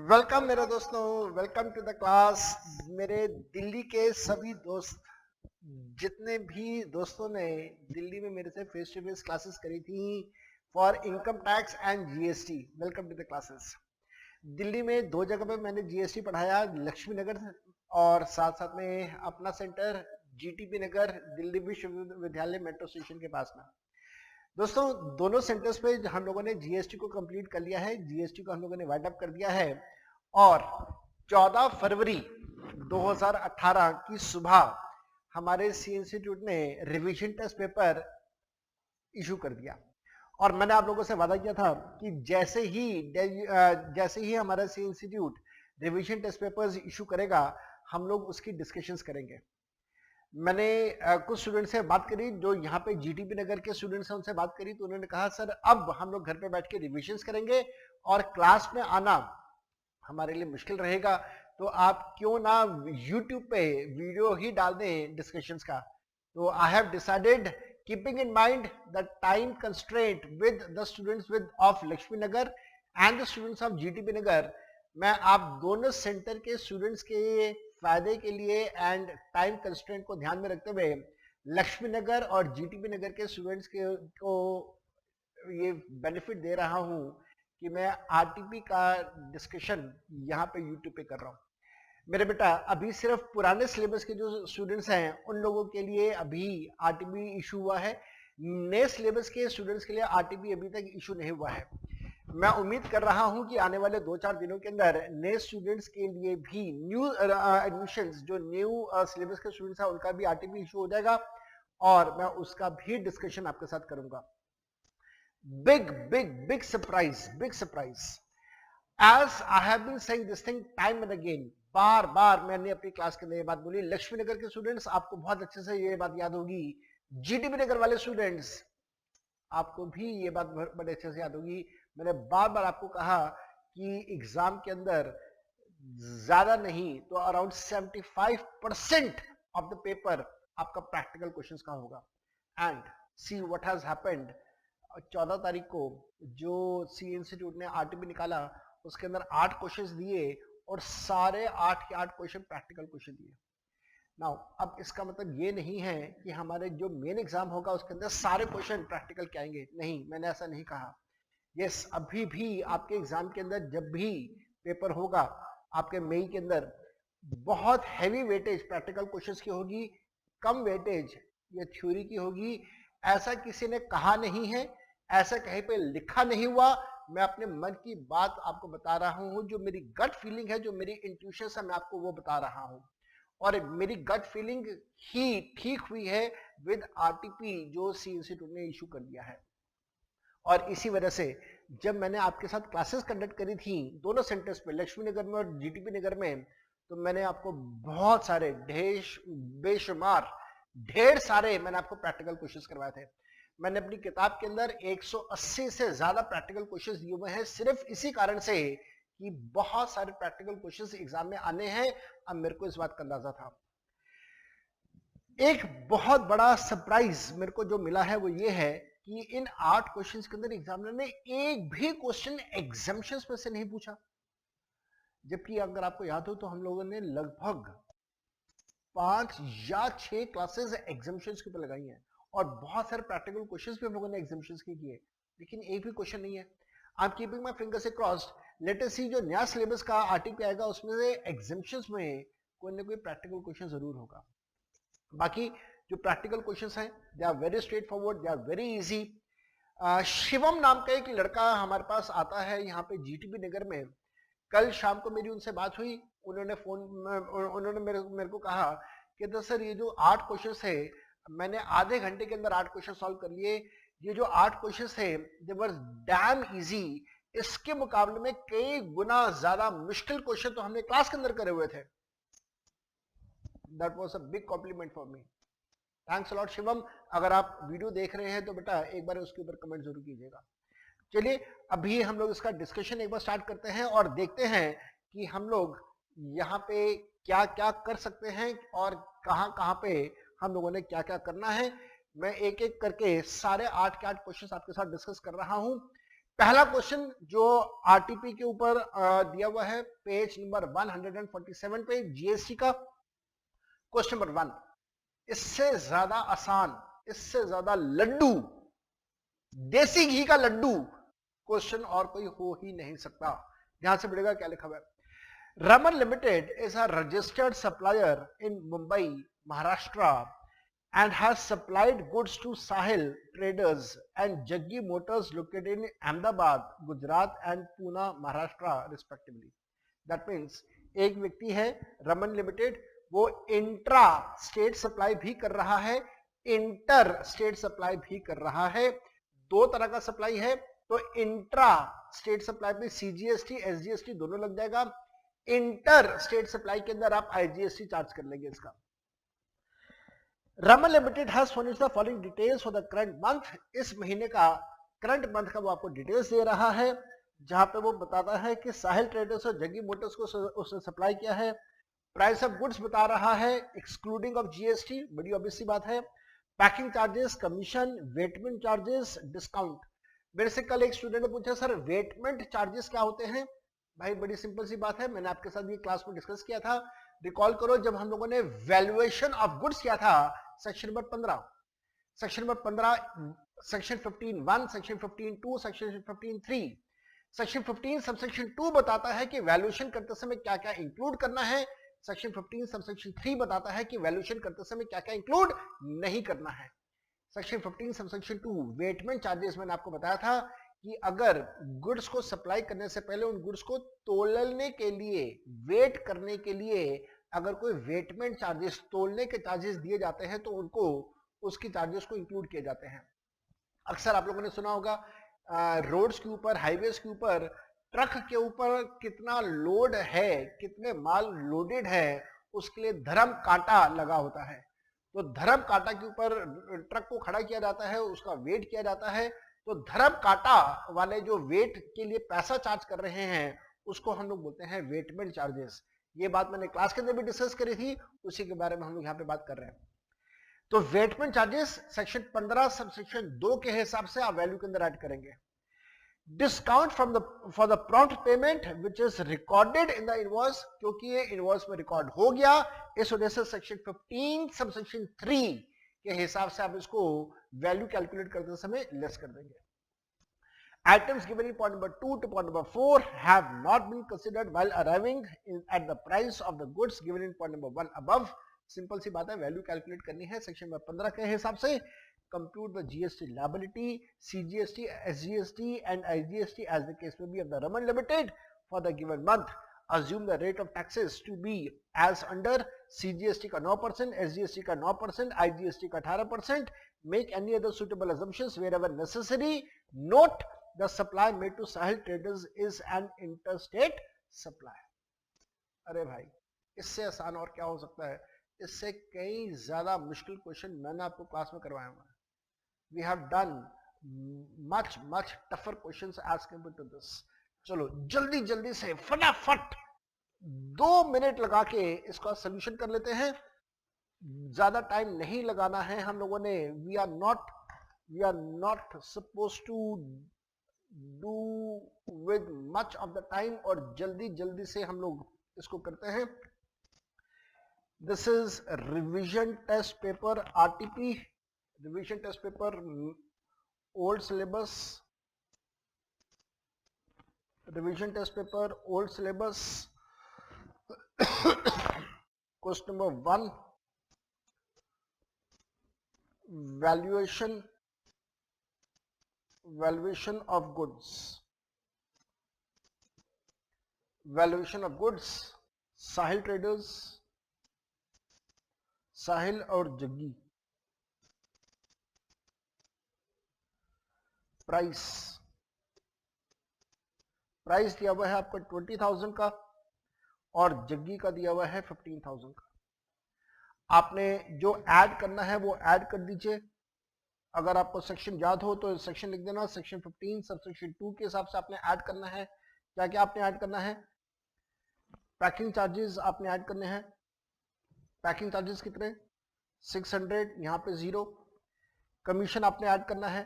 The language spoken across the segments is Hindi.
वेलकम मेरे दोस्तों, वेलकम टू द क्लास। मेरे दिल्ली के सभी दोस्त, जितने भी दोस्तों ने दिल्ली में मेरे से फेस टू फेस क्लासेस करी थी for income tax and GST, welcome to the classes. Delhi में दो जगह पे मैंने जीएसटी पढ़ाया, लक्ष्मी नगर और साथ साथ में अपना सेंटर जीटीबी नगर, दिल्ली विश्वविद्यालय मेट्रो स्टेशन के पास में। दोस्तों, दोनों सेंटर्स पे हम लोगों ने जीएसटी को कंप्लीट कर लिया है, जीएसटी को हम लोगों ने वाइंड अप कर दिया है और 14 फरवरी 2018 की सुबह हमारे सी इंस्टीट्यूट ने रिवीजन टेस्ट पेपर इशू कर दिया। और मैंने आप लोगों से वादा किया था कि जैसे ही हमारा C institute revision test papers issue करेगा, हम लोग उसकी डिस्कशंस करेंगे। मैंने कुछ स्टूडेंट से बात करी जो यहाँ पे जीटीबी नगर के स्टूडेंट्स हैं, उनसे बात करी तो उन्होंने कहा सर अब हम लोग घर पे बैठ के रिविजन्स करेंगे और क्लास में आना हमारे लिए मुश्किल रहेगा, तो आप क्यों ना यूट्यूब पे वीडियो ही डाल दें डिस्कशंस का। तो I have decided, keeping in mind the time constraint with the students with of Laxmi Nagar and the students of GTB Nagar, मैं आप दोनों सेंटर के स्टूडेंट्स के फायदे के लिए एंड टाइम कंस्ट्रेंट को ध्यान में रखते हुए लक्ष्मी नगर और जीटीबी नगर के स्टूडेंट्स को ये बेनिफिट दे रहा हूं कि मैं आरटीपी का डिस्कशन यहाँ पे यूट्यूब पे कर रहा हूँ। मेरे बेटा, अभी सिर्फ पुराने सिलेबस के जो स्टूडेंट्स हैं उन लोगों के लिए अभी आरटीपी इशू हुआ है, नए सिलेबस के स्टूडेंट्स के लिए आरटीपी अभी तक इशू नहीं हुआ है। मैं उम्मीद कर रहा हूं कि आने वाले 2-4 दिनों के अंदर नए स्टूडेंट्स के लिए भी न्यू एडमिशंस, जो न्यू सिलेबस के स्टूडेंट्स हैं उनका भी आरटीपी इशू हो जाएगा और मैं उसका भी डिस्कशन आपके साथ करूंगा। Big surprise, as I have been saying this thing time and again, बार बार मैंने अपनी क्लास के अंदर ये बात बोली। लक्ष्मी नगर के स्टूडेंट्स, आपको बहुत अच्छे से ये बात याद होगी। जीटीबी नगर वाले स्टूडेंट्स, आपको भी ये बात बड़े अच्छे से याद होगी। मैंने बार बार आपको कहा कि एग्जाम के अंदर ज्यादा नहीं तो अराउंड 75% ऑफ द पेपर आपका प्रैक्टिकल क्वेश्चंस का होगा। And see what has happened, 14 तारीख को जो सी इंस्टीट्यूट ने आरटीपी निकाला उसके अंदर 8 क्वेश्चंस दिए और सारे 8 के 8 क्वेश्चन प्रैक्टिकल क्वेश्चन दिए। नाउ अब इसका मतलब ये नहीं है कि हमारे जो मेन एग्जाम होगा उसके अंदर सारे क्वेश्चन प्रैक्टिकल के आएंगे, नहीं, मैंने ऐसा नहीं कहा। यस, अभी भी आपके एग्जाम के अंदर जब भी पेपर होगा आपके मई के अंदर, बहुत हैवी वेटेज प्रैक्टिकल क्वेश्चंस की होगी, कम वेटेज ये थ्योरी की होगी। ऐसा किसी ने कहा नहीं है, ऐसा कहीं पे लिखा नहीं हुआ। मैं अपने मन की बात आपको बता रहा हूं, जो मेरी गट फीलिंग है, जो मेरी इंट्यूशन है, मैं आपको वो बता रहा हूं और मेरी गट फीलिंग ही ठीक हुई है विद आरटीपी जो सी इंस्टीट्यूट ने इशू कर दिया है। और इसी वजह से जब मैंने आपके साथ क्लासेस कंडक्ट करी थी दोनों सेंटर्स पे, लक्ष्मी नगर में और जीटीपी नगर में, तो मैंने आपको बहुत सारे बेशुमार ढेर सारे मैंने आपको प्रैक्टिकल क्वेश्चंस करवाए थे। मैंने अपनी किताब के अंदर 180 से ज्यादा प्रैक्टिकल क्वेश्चंस दिए हुए हैं, सिर्फ इसी कारण से कि बहुत सारे प्रैक्टिकल क्वेश्चंस एग्जाम में आने हैं। अब मेरे को इस बात का अंदाजा था। एक बहुत बड़ा सरप्राइज मेरे को जो मिला है वो ये है कि इन 8 क्वेश्चंस के अंदर एग्जामिनर ने एक भी क्वेश्चन एग्जाम्पशंस में से नहीं पूछा, जबकि अगर आपको याद हो तो हम लोगों ने लगभग 5 या 6 क्लासेस एग्जाम्पशंस के ऊपर लगाई हैं और बहुत सारे प्रैक्टिकल क्वेश्चंस भी हम लोगों ने एग्जाम्पशंस के किए, लेकिन एक भी क्वेश्चन नहीं है। I am keeping my fingers crossed, let us see जो नया सिलेबस का आर्टिकल आएगा उसमें से एग्जाम्पशंस में कोई ना कोई प्रैक्टिकल क्वेश्चन जरूर होगा। बाकी जो प्रैक्टिकल क्वेश्चंस हैं they are very straightforward, they are very easy. Shivam नाम का एक लड़का हमारे पास आता है यहाँ पे जीटीबी नगर में। कल शाम को मेरी उनसे बात हुई, उन्होंने मेरे को कहा कि तो सर ये जो 8 क्वेश्चंस है मैंने आधे घंटे के अंदर 8 क्वेश्चन सॉल्व कर लिए। ये जो 8 क्वेश्चंस है दे वर डैम इजी, इसके मुकाबले में कई गुना ज्यादा मुश्किल क्वेश्चन तो हमने क्लास के अंदर करे हुए थे। That was a big complement for me, thanks a lot Shivam. अगर आप वीडियो देख रहे हैं तो बेटा एक बार उसके ऊपर कमेंट जरूर कीजिएगा। चलिए अभी हम लोग इसका डिस्कशन एक बार स्टार्ट करते हैं और देखते हैं कि हम लोग यहाँ पे क्या क्या कर सकते हैं और कहाँ कहाँ पे हम लोगों ने क्या क्या करना है। मैं एक एक करके सारे 8 के 8 क्वेश्चंस आपके साथ डिस्कस कर रहा हूँ। पहला क्वेश्चन जो आरटीपी के ऊपर दिया हुआ है पेज नंबर 147 पे जीएसटी का क्वेश्चन नंबर 1, इससे ज्यादा आसान, इससे ज्यादा लड्डू, देसी घी का लड्डू क्वेश्चन और कोई हो ही नहीं सकता। ध्यान से पढ़ेगा क्या लिखा हुआ है। Raman limited is a registered supplier in Mumbai Maharashtra and has supplied goods to Sahil Traders and Jaggi Motors located in Ahmedabad, Gujarat and Pune, Maharashtra respectively. That means एक व्यक्ति है रमन लिमिटेड, वो इंट्रा स्टेट सप्लाई भी कर रहा है, इंटर स्टेट सप्लाई भी कर रहा है। दो तरह का सप्लाई है, तो इंट्रा स्टेट सप्लाई में सीजीएसटी एसजीएसटी दोनों लग जाएगा। इंटर स्टेट सप्लाई के अंदर आप आईजीएसटी चार्ज कर लेंगे इसका। Raman limited has furnished the following details for the current month. इस महीने का करंट मंथ का वो आपको डिटेल्स दे रहा है, जहां पे वो बताता है कि साहिल ट्रेडर्स और जग्गी मोटर्स को उसने सप्लाई किया है। प्राइस ऑफ गुड्स बता रहा है एक्सक्लूडिंग ऑफ जीएसटी, बड़ी ऑब्वियस सी बात है। Packing charges, commission, weighment charges, discount. मेरे से कल एक स्टूडेंट ने पूछा सर वेटमेंट चार्जेस क्या होते हैं? भाई बड़ी सिंपल सी बात है, मैंने आपके साथ ये क्लास में डिस्कस किया था। रिकॉल करो जब हम लोगों ने वैल्यूएशन ऑफ गुड्स किया था section number 15, section number 15 section 15(1), section 15(2), section 15(3). Section 15 subsection 2 बताता है कि वैल्यूएशन करते समय क्या क्या इंक्लूड करना है। सेक्शन 15 सबसेक्शन 3 बताता है कि वैल्यूएशन करते समय क्या क्या इंक्लूड नहीं करना है। सेक्शन 15 सबसेक्शन 2 वेटमेंट चार्जेस, मैंने आपको बताया था कि अगर गुड्स को सप्लाई करने से पहले उन गुड्स को तोलने के लिए, वेट करने के लिए अगर कोई वेटमेंट चार्जेस, तोलने के चार्जेस दिए जाते हैं तो उनको उसकी चार्जेस को इंक्लूड किए जाते हैं। अक्सर आप लोगों ने सुना होगा रोड्स के ऊपर, हाईवेज के ऊपर, ट्रक के ऊपर कितना लोड है, कितने माल लोडेड है, उसके लिए धर्म कांटा लगा होता है। तो धर्म कांटा के ऊपर ट्रक को खड़ा किया जाता है, उसका वेट किया जाता है। तो धर्म कांटा वाले जो वेट के लिए पैसा चार्ज कर रहे हैं उसको हम लोग बोलते हैं वेटमेंट चार्जेस। ये बात मैंने क्लास के अंदर भी डिस्कस करी थी, उसी के बारे में हम लोग यहाँ पे बात कर रहे हैं। तो वेटमेंट चार्जेस सेक्शन 15 सबसेक्शन 2 के हिसाब से आप वैल्यू के अंदर ऐड करेंगे। Discount from the for the prompt payment which is recorded in the invoice, क्योंकि ये इनवॉइस में रिकॉर्ड हो गया, इस वजह से सेक्शन 15 सबसेक्शन 3 के हिसाब से आप इसको वैल्यू कैलकुलेट करते समय लेस कर देंगे। Items given in point number 2 to point number 4 have not been considered while arriving at the price of the goods given in point number 1 above. Simple सी बात है, वैल्यू कैलकुलेट करनी है सेक्शन नंबर 15 के हिसाब से। Compute the GST liability, CGST, SGST and IGST as the case में B of the Raman limited for the given month. Assume the rate of taxes to be as under CGST का 9%, SGST का 9%, IGST का 18%. Make any other suitable assumptions wherever necessary. Note the supply made to Sahil Traders is an interstate supply. अरे भाई इससे आसान और क्या हो सकता है? इससे कई ज्यादा मुश्किल क्वेश्चन मैंने आपको क्लास में करवाया हुआ है। We have done much tougher questions as compared to this. चलो जल्दी जल्दी से फटाफट 2 मिनट लगा के इसका सोल्यूशन कर लेते हैं। ज्यादा टाइम नहीं लगाना है हम लोगों ने। We are not suppose to do with much of the time, और जल्दी जल्दी से हम लोग इसको करते हैं। This is revision test paper RTP, revision test paper old syllabus, revision test paper old syllabus, question number 1 valuation of goods, valuation of goods, Sahil traders, Sahil और जग्गी। प्राइस दिया हुआ है आपका 20,000 का और जग्गी का दिया हुआ है 15,000 का। आपने जो ऐड करना है वो ऐड कर दीजिए। अगर आपको सेक्शन याद हो तो सेक्शन लिख देना। सेक्शन 15 सबसेक्शन 2 के हिसाब से आपने ऐड करना है। क्या क्या आपने ऐड करना है? पैकिंग चार्जेस आपने ऐड करने हैं। पैकिंग चार्जेस कितने? 600, यहाँ पे 0। कमीशन आपने ऐड करना है।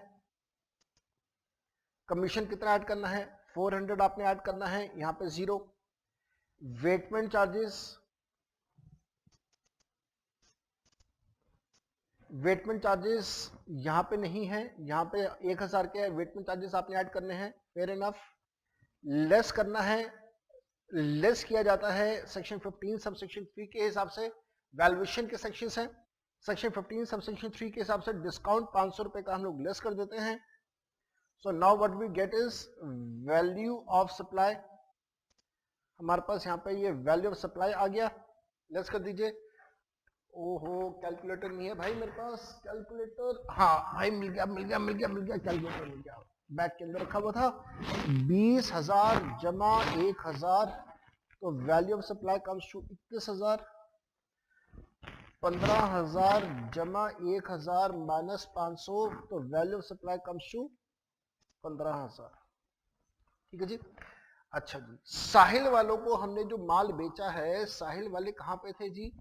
कमीशन कितना ऐड करना है, 400 आपने ऐड करना है, यहाँ पे 0। वेटमेंट चार्जेस, वेटमेंट चार्जेस यहाँ पे नहीं है, यहाँ पे 1000 के वेटमेंट चार्जेस आपने ऐड करने हैं, फेयर इनफ। लेस करना है, लेस किया जाता है सेक्शन 15 सब सेक्शन 3 के हिसाब से, वैल्यूएशन के सेक्शंस हैं। सेक्शन 15 सब सेक्शन 3 के हिसाब से डिस्काउंट 500 रुपए का हम लोग लेस कर देते हैं। So now what we get is value of supply. हमारे पास यहाँ पे ये वैल्यू ऑफ सप्लाई आ गया, लेस कर दीजिए। ओहो कैलकुलेटर नहीं है भाई मेरे पास, कैलकुलेटर, हाँ भाई मिल गया कैलकुलेटर मिल गया, बैग के अंदर रखा हुआ था। 20,000 जमा 1,000, तो value of supply comes to 21,000। 15,000 जमा 1,000 माइनस 500, तो value of supply comes to 15,000। ठीक है जी। अच्छा जी, साहिल वालों को हमने जो माल बेचा है, साहिल वाले कहाँ पे थे जी,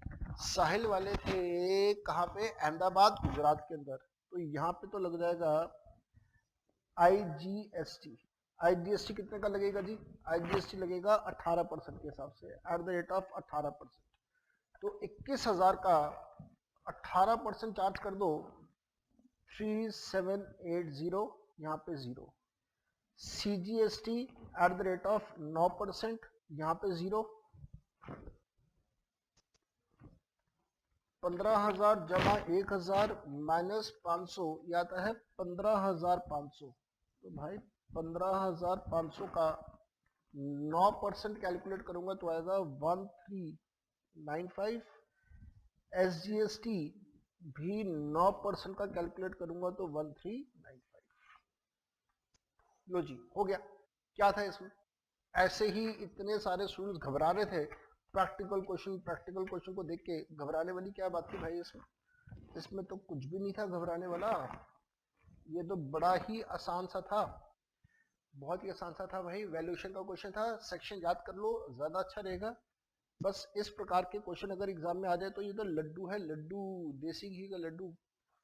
साहिल वाले थे कहाँ पे, अहमदाबाद गुजरात के अंदर। तो यहाँ पे तो लग जाएगा IGST। IGST कितने का लगेगा जी, IGST लगेगा 18% के हिसाब से, एट द रेट ऑफ 18%। तो 21,000 का 18% चार्ज कर दो, 3780, यहाँ पे 0। CGST at the rate of 9%, यहाँ पे 0। 15,000 जमा 1,000 माइनस 500, यह आता है 15,500। तो भाई 15,500 का 9% कैलकुलेट करूंगा तो आएगा 1395। SGST भी 9% का कैलकुलेट करूंगा तो 1395। लो जी, हो गया। क्या था इसमें, ऐसे ही इतने सारे स्टूडेंट्स घबरा रहे थे प्रैक्टिकल क्वेश्चन को देख के। घबराने वाली क्या बात थी भाई इसमें तो कुछ भी नहीं था घबराने वाला। ये तो बड़ा ही आसान सा था, बहुत ही आसान सा था भाई। वैल्यूएशन का क्वेश्चन था, सेक्शन याद कर लो ज्यादा अच्छा रहेगा। बस इस प्रकार के क्वेश्चन अगर एग्जाम में आ जाए तो ये तो लड्डू है, लड्डू, देसी घी का लड्डू,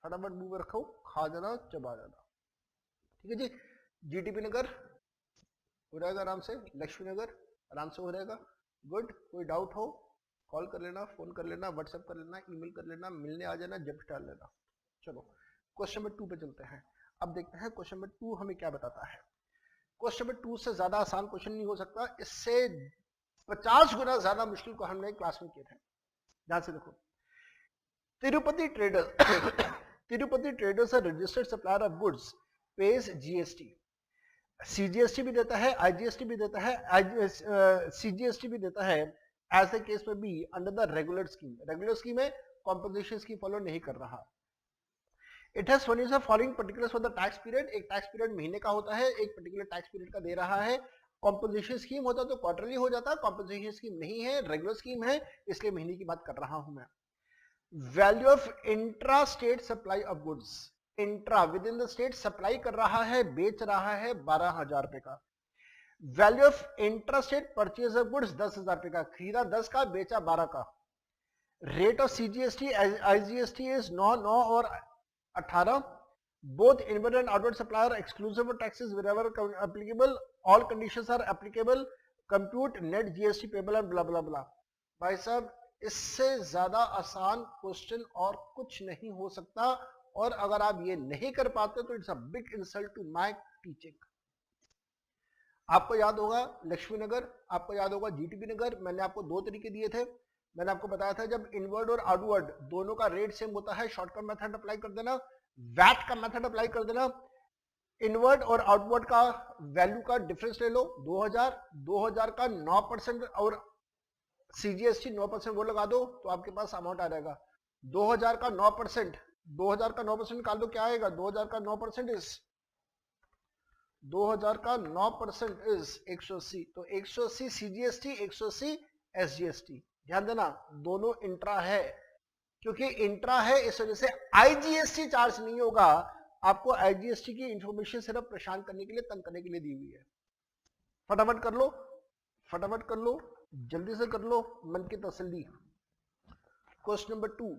फटाफट मुंह में रखो, खा जाना, चबा जाना। ठीक है जी। GTP नगर हो जाएगा आराम से, लक्ष्मी नगर आराम से हो जाएगा। गुड, कोई डाउट हो कॉल कर लेना, फोन कर लेना, व्हाट्सएप कर लेना, ईमेल कर लेना, मिलने आ जाना, जब डाल लेना। चलो क्वेश्चन नंबर 2 पे चलते हैं। अब देखते हैं क्वेश्चन नंबर 2 हमें क्या बताता है। क्वेश्चन नंबर 2 से ज्यादा आसान क्वेश्चन नहीं हो सकता, इससे 50 गुना ज्यादा मुश्किल को हमने क्लास में किए थे। ध्यान से देखो, Tirupati traders Tirupati traders are registered supplier of goods, pays GST। CGST भी देता है, IGST भी देता है, CGST भी देता है। ऐसे केस में भी अंडर द रेगुलर स्कीम में कॉम्पोजिशन स्कीम फॉलो नहीं कर रहा। It has furnished the following particulars for the tax period. एक टैक्स पीरियड महीने का होता है, एक पर्टिकुलर टैक्स पीरियड का दे रहा है। कॉम्पोजिशन स्कीम होता तो क्वार्टरली हो जाता, कॉम्पोजिशन स्कीम नहीं है, रेगुलर स्कीम है, इसलिए महीने की बात कर रहा हूं मैं। Value of intra state supply of goods, intra within the state supply कर रहा है, बेच रहा है 12,000 रुपए का। Value of intra state purchase of goods 10,000 रुपए का, खरीदा 10 का, बेचा 12 का। Rate of CGST IGST is 9 और 18। Both inward and outward supplier exclusive of taxes wherever applicable, all conditions are applicable, compute net GST payable and ब्ला ब्ला ब्ला। भाई साहब इससे ज्यादा आसान क्वेश्चन और कुछ नहीं हो सकता, और अगर आप ये नहीं कर पाते तो it's a big insult to my teaching. आपको याद होगा लक्ष्मी नगर, आपको याद होगा GTP नगर। मैंने आपको 2 तरीके दिए थे। मैंने आपको बताया था जब इनवर्ड और आउटवर्ड दोनों का रेट सेम होता है, शॉर्टकट मेथड अप्लाई कर देना, वैट का मेथड अप्लाई कर देना। इनवर्ड और आउटवर्ड का वैल्यू का डिफरेंस ले लो, 2000 का 9% और CGST 9% वो लगा दो, तो आपके पास अमाउंट आ जाएगा 2000 का 9%। 2000 का 9% निकाल दो, क्या आएगा, 2000 का 9% इज 2000 का 9% इज 180। तो 180 CGST, 180 SGST। ध्यान देना दोनों इंट्रा है, क्योंकि इंट्रा है इस वजह से IGST चार्ज नहीं होगा। आपको IGST की इंफॉर्मेशन सिर्फ परेशान करने के लिए, तंग करने के लिए दी हुई है। फटाफट कर लो, फटाफट कर लो, जल्दी से कर लो, मन की तसल्ली। क्वेश्चन नंबर 2,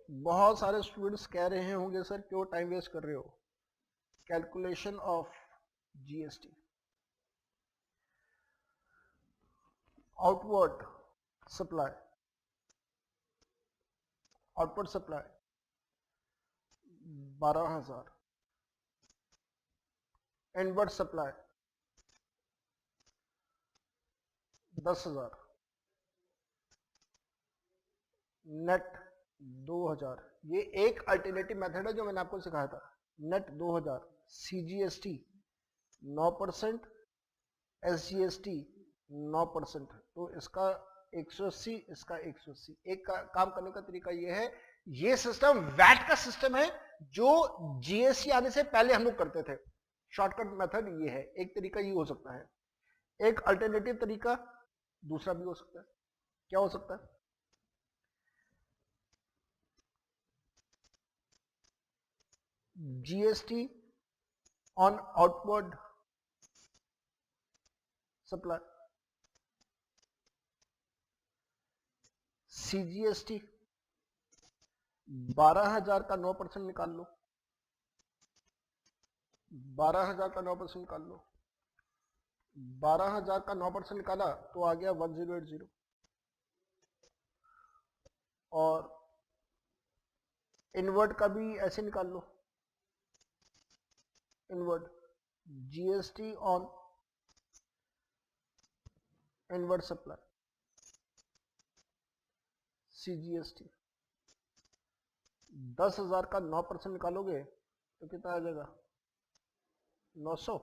बहुत सारे स्टूडेंट्स कह रहे होंगे सर क्यों टाइम वेस्ट कर रहे हो, calculation of GST, outward supply, output supply 12,000, inward supply 10,000, net 2,000। ये एक अल्टरनेटिव मेथड है जो मैंने आपको सिखाया था। नेट 2,000, सीजीएसटी 9%, एसजीएसटी 9%, तो इसका 180, इसका 180। एक काम करने का तरीका ये है, ये सिस्टम वैट का सिस्टम है जो जीएसटी आने से पहले हम लोग करते थे। शॉर्टकट मेथड ये है, एक तरीका ये हो सकता है। एक अल्टरनेटिव तरीका दूसरा भी हो सकता है। क्या हो सकता है? GST on outward supply, CGST 12,000 का 9% निकाल लो, 12,000 का 9% निकाल लो, 12,000 का 9% निकाला तो आ गया 1080। और इनवर्ट का भी ऐसे निकाल लो, inward GST on inward supply, CGST 10,000 का 9% निकालोगे तो कितना आ जाएगा? 900।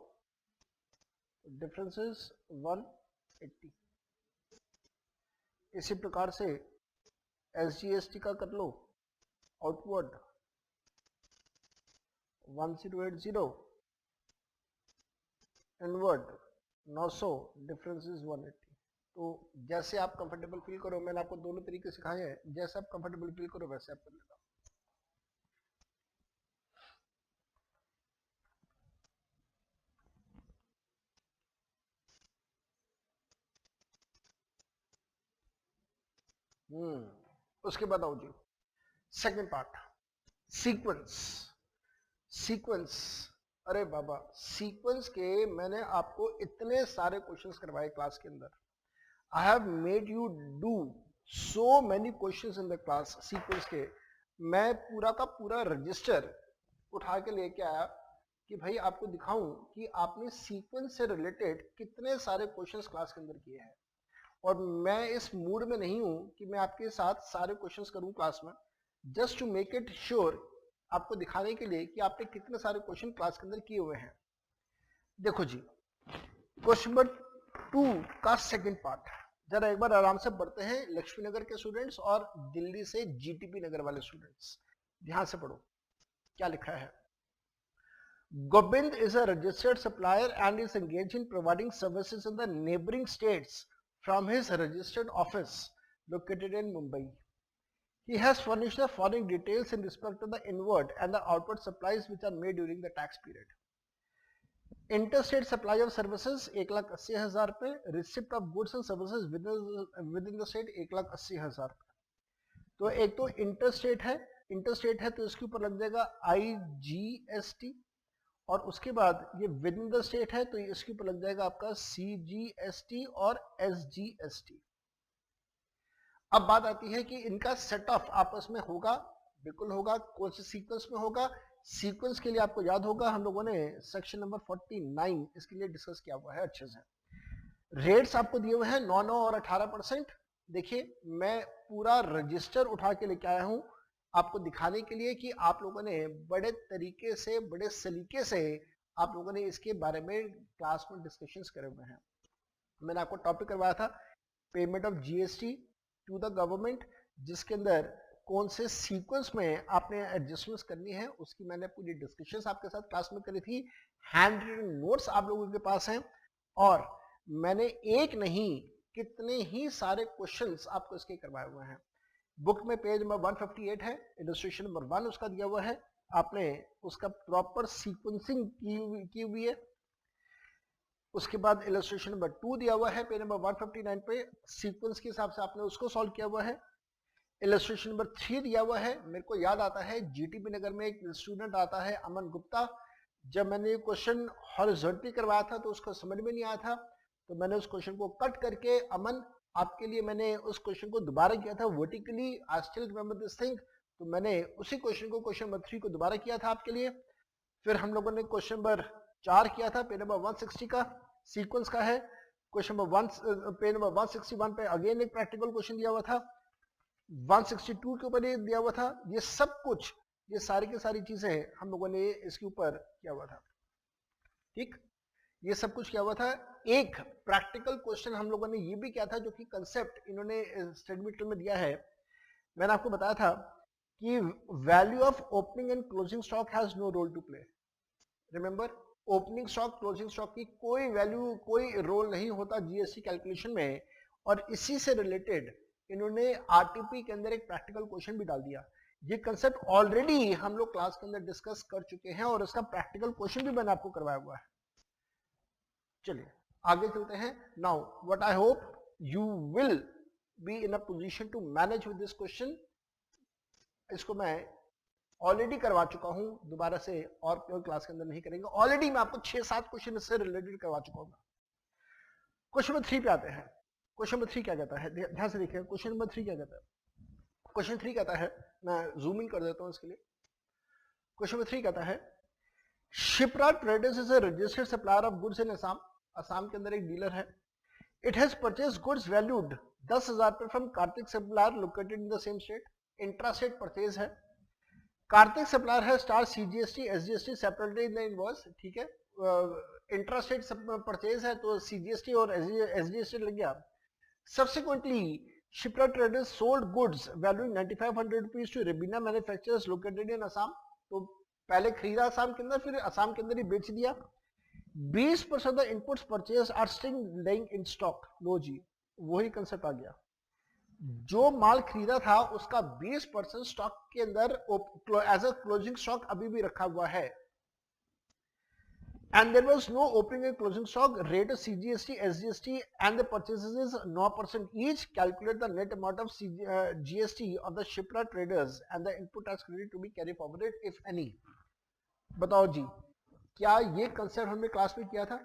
Difference is 180। इसी प्रकार से एसजीएसटी का कर लो, आउटवर्ड 1080, इनवर्ड 900, डिफरेंस इज 180। तो जैसे आप कंफर्टेबल फील करो, मैंने आपको दोनों तरीके सिखाए हैं, जैसे आप कंफर्टेबल फील करो वैसे आप कर लेना। उसके बाद आओ जी सेकंड पार्ट, सीक्वेंस। सीक्वेंस, अरे बाबा, सीक्वेंस के मैंने आपको इतने सारे क्वेश्चंस करवाए क्लास के अंदर। I have made you do so many questions in the class sequence के। मैं पूरा का पूरा रजिस्टर उठा के लेके आया कि भाई आपको दिखाऊं कि आपने सीक्वेंस से रिलेटेड कितने सारे क्वेश्चंस क्लास के अंदर किए हैं। और मैं इस मूड में नहीं हूं कि मैं आपके साथ सारे क्वेश्चंस करूं क्लास में, just to make it sure, आपको दिखाने के लिए कि आपने कितने सारे क्वेश्चन क्लास के अंदर किए हुए हैं। देखो जी, क्वेश्चन नंबर 2 का सेकंड पार्ट, जरा एक बार आराम से पढ़ते हैं लक्ष्मी नगर के स्टूडेंट्स और दिल्ली से जीटीपी नगर वाले स्टूडेंट्स। ध्यान से पढ़ो क्या लिखा है। Govind is a registered supplier and is engaged in providing services in the neighboring states from his registered office located in Mumbai. He has furnished the following details in respect to the inward and the outward supplies which are made during the tax period. Interstate supply of services 1,80,000 रुपए, receipt of goods and services within the state 1,80,000 रुपए। तो एक तो इंटरस्टेट है तो इसके ऊपर लग जाएगा IGST, और उसके बाद ये विद इन द स्टेट है तो इसके ऊपर लग जाएगा आपका CGST और SGST। अब बात आती है कि इनका सेट ऑफ आपस में होगा, बिल्कुल होगा। कौन से सीक्वेंस में होगा? सीक्वेंस के लिए आपको याद होगा हम लोगों ने सेक्शन नंबर 49 इसके लिए डिस्कस किया हुआ है अच्छे से। रेट्स आपको दिए हुए हैं 9 और 18%। देखिए मैं पूरा रजिस्टर उठा के लेके आया हूं आपको दिखाने के लिए कि आप लोगों ने बड़े तरीके से, बड़े सलीके से आप लोगों ने इसके बारे में क्लास में डिस्कशंस करे हुए हैं। मैंने आपको टॉपिक करवाया था payment of GST to the government, जिसके अंदर कौन से सीक्वेंस में आपने एडजस्टमेंट्स करनी है उसकी मैंने पूरी डिस्कशंस आपके साथ क्लास में करी थी। हैंड रिटन नोट्स आप लोगों के पास हैं और मैंने एक नहीं कितने ही सारे क्वेश्चंस आपको इसके करवाए हुए हैं। बुक में पेज नंबर 158 है, इलस्ट्रेशन नंबर 1 उसका दिया हुआ है, आपने उसका प्रॉपर सीक्वेंसिंग की हुई है। उसके बाद इलस्ट्रेशन नंबर 2 दिया हुआ है पेज नंबर 159 पे, सीक्वेंस के हिसाब से आपने उसको सॉल्व किया हुआ है। इलस्ट्रेशन नंबर 3 दिया हुआ है, मेरे को याद आता है जीटीबी नगर में एक स्टूडेंट आता है अमन गुप्ता। जब मैंने ये क्वेश्चन हॉरिजॉन्टली करवाया था तो उसको समझ में नहीं आया था, तो मैंने उस क्वेश्चन को कट करके अमन आपके लिए मैंने उस क्वेश्चन को दोबारा किया था vertically. I still remember this thing. तो मैंने उसी क्वेश्चन को क्वेश्चन नंबर 3 को दोबारा किया था आपके लिए। फिर हम लोगों ने क्वेश्चन नंबर 4 किया था, पेज नंबर 160 का सीक्वेंस का है। क्वेश्चन नंबर 1 पेज नंबर 161 पे अगेन एक प्रैक्टिकल क्वेश्चन दिया हुआ था, 162 के ऊपर ये दिया हुआ था। ये सब कुछ, ये सारी की सारी चीजें हम लोगों ने इसके ऊपर किया हुआ था। ठीक, ये सब कुछ किया हुआ था। एक प्रैक्टिकल क्वेश्चन हम लोगों ने ये भी किया था जो कि कंसेप्ट इन्होंने स्टडी मटेरियल में दिया है। मैंने आपको बताया था कि value of opening and closing stock has no role to play. Remember, opening stock closing stock की कोई वैल्यू, कोई रोल नहीं होता जीएसटी कैलकुलेशन में। और इसी से रिलेटेड इन्होंने आरटीपी के अंदर एक प्रैक्टिकल क्वेश्चन भी डाल दिया। ये कंसेप्ट ऑलरेडी हम लोग क्लास के अंदर डिस्कस कर चुके हैं और इसका प्रैक्टिकल क्वेश्चन भी मैंने आपको करवाया हुआ है। चलिए आगे चलते हैं। Now what I hope you will be in a position to manage with this question. इसको मैं ऑलरेडी करवा चुका हूं, दोबारा से और क्लास के अंदर नहीं करेंगे। ऑलरेडी मैं आपको 6-7 क्वेश्चन इससे रिलेटेड करवा चुका हूं। क्वेश्चन नंबर 3 पे आते हैं। क्वेश्चन नंबर 3 क्या कहता है, ध्यान से देखिए। क्वेश्चन नंबर 3 क्या कहता है? क्वेश्चन 3 कहता है, मैं जूम इन कर देता हूं इसके लिए। क्वेश्चन नंबर 3 कहता है, Shipra traders is a registered supplier of goods in Assam. Assam के अंदर एक डीलर है। It has purchase goods valued 10,000 रुपए from Kartik supplier located in the same state. Intra state purchase है। कार्तिक सप्लायर है star CGST SGST separately in the invoice. ठीक है, इंट्रा स्टेट परचेज है तो सीजीएसटी और एसजीएसटी लग गया। Subsequently Shipra traders sold goods value 9500 rupees to Rebina manufacturers located in Assam. तो पहले खरीदा असम के अंदर, फिर असम के अंदर ही बेच दिया। 20% of the inputs purchase are still laying in stock. लो जी, वही कंसेप्ट आ गया। जो माल खरीदा था उसका 20% स्टॉक के अंदर एज अ क्लोजिंग स्टॉक अभी भी रखा हुआ है। And there was no opening and closing stock. Rate of CGST, SGST and the purchases is 9% each. Calculate the net amount of GST of the Shipra traders and the input tax credit to be carry forwarded if any. बताओ जी, क्या ये कंसेप्ट हमने क्लास में किया था?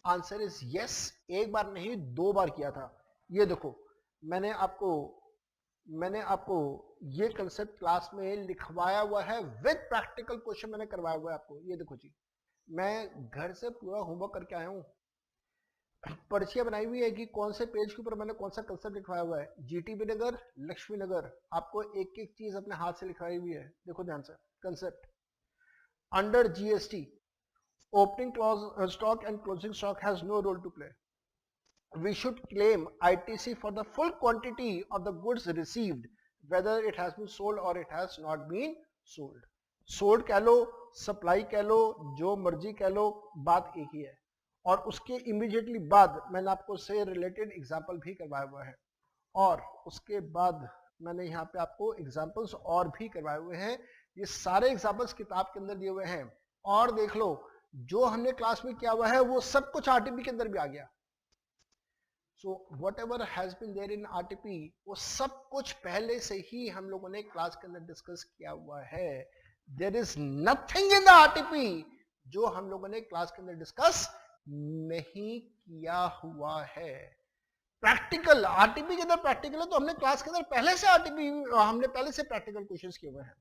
Answer is yes. एक बार नहीं, 2 बार किया था। ये देखो, मैंने आपको ये कंसेप्ट क्लास में लिखवाया हुआ है, विद प्रैक्टिकल क्वेश्चन मैंने करवाया हुआ है आपको। ये देखो जी, मैं घर से पूरा होमवर्क करके आया हूँ। पर्चियां बनाई हुई है कि कौन से पेज के ऊपर मैंने कौन सा कंसेप्ट लिखवाया हुआ है। जीटीबी नगर, लक्ष्मी नगर, आपको एक एक चीज अपने हाथ से लिखवाई हुई है। देखो ध्यान से, concept under GST opening stock and closing stock has no role to play. We should claim ITC for the full quantity of the goods received, whether it has been sold or it has not been sold. Sold कह लो, सप्लाई कह लो, जो मर्जी कह लो, बात एक ही है। और उसके इमीडिएटली बाद मैंने आपको से रिलेटेड एग्जाम्पल भी करवाया हुआ है, और उसके बाद मैंने यहाँ पे आपको एग्जाम्पल्स और भी करवाए हुए हैं। ये सारे एग्जाम्पल्स किताब के अंदर दिए हुए हैं। और देख लो, जो हमने क्लास में किया हुआ है वो सब कुछ आरटीपी के अंदर भी आ गया। So whatever has been there in RTP, वो सब कुछ पहले से ही हम लोगों ने क्लास के अंदर डिस्कस किया हुआ है। There is nothing in the RTP जो हम लोगों ने क्लास के अंदर डिस्कस नहीं किया हुआ है। प्रैक्टिकल आरटीपी के अंदर प्रैक्टिकल है, तो हमने क्लास के अंदर पहले से आरटीपी, हमने पहले से प्रैक्टिकल क्वेश्चंस किए हुए हैं।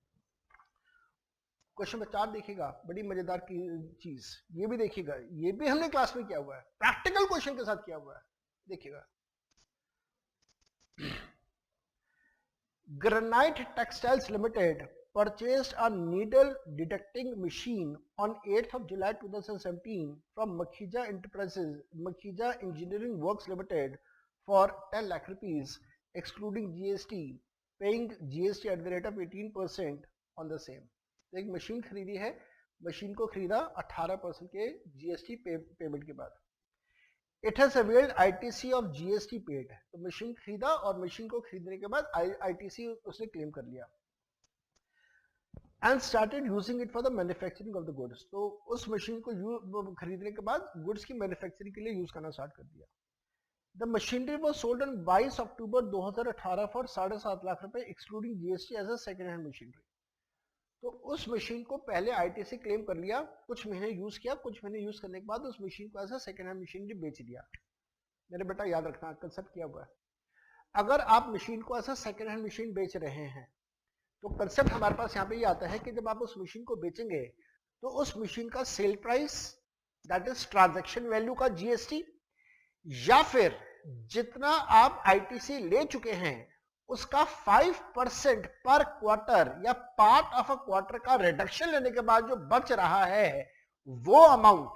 क्वेश्चन नंबर 4 देखिएगा, बड़ी मजेदार की चीज ये भी देखिएगा, ये भी हमने क्लास में किया हुआ है, प्रैक्टिकल क्वेश्चन के साथ किया हुआ है। देखिएगा, granite textiles limited purchased a needle detecting machine on 8th of July 2017 from Makhija Enterprises, Makhija Engineering Works Limited for 10 lakh rupees excluding GST, paying GST at the rate of 18% on the same. एक मशीन खरीदी है, मशीन को खरीदा 18% के GST पेमेंट के बाद। It has availed ITC of GST paid, तो मशीन खरीदा और मशीन को खरीदने के बाद ITC उसने क्लेम कर लिया। And started using it for the manufacturing of the goods, तो उस मशीन को खरीदने के बाद गुड्स की मैन्युफैक्चरिंग के लिए यूज करना स्टार्ट कर दिया। The machinery was sold on 22 October 2018 for 7.5 lakh रुपए excluding GST as a second hand machinery. तो उस मशीन को पहले आईटीसी क्लेम कर लिया, कुछ महीने यूज किया, कुछ महीने यूज करने के बाद उस मशीन को as a second hand machinery बेच दिया। मेरे बेटा याद रखना, कंसेप्ट किया हुआ है। अगर आप मशीन को as a second hand machine बेच रहे हैं तो कंसेप्ट हमारे पास यहाँ पे ये आता है कि जब आप उस मशीन को बेचेंगे तो उस मशीन का sale price, that is transaction value का जीएसटी, या फिर जितना आप आईटीसी ले चुके हैं उसका 5% पर क्वार्टर या पार्ट ऑफ अ क्वार्टर का रिडक्शन लेने के बाद जो बच रहा है वो अमाउंट,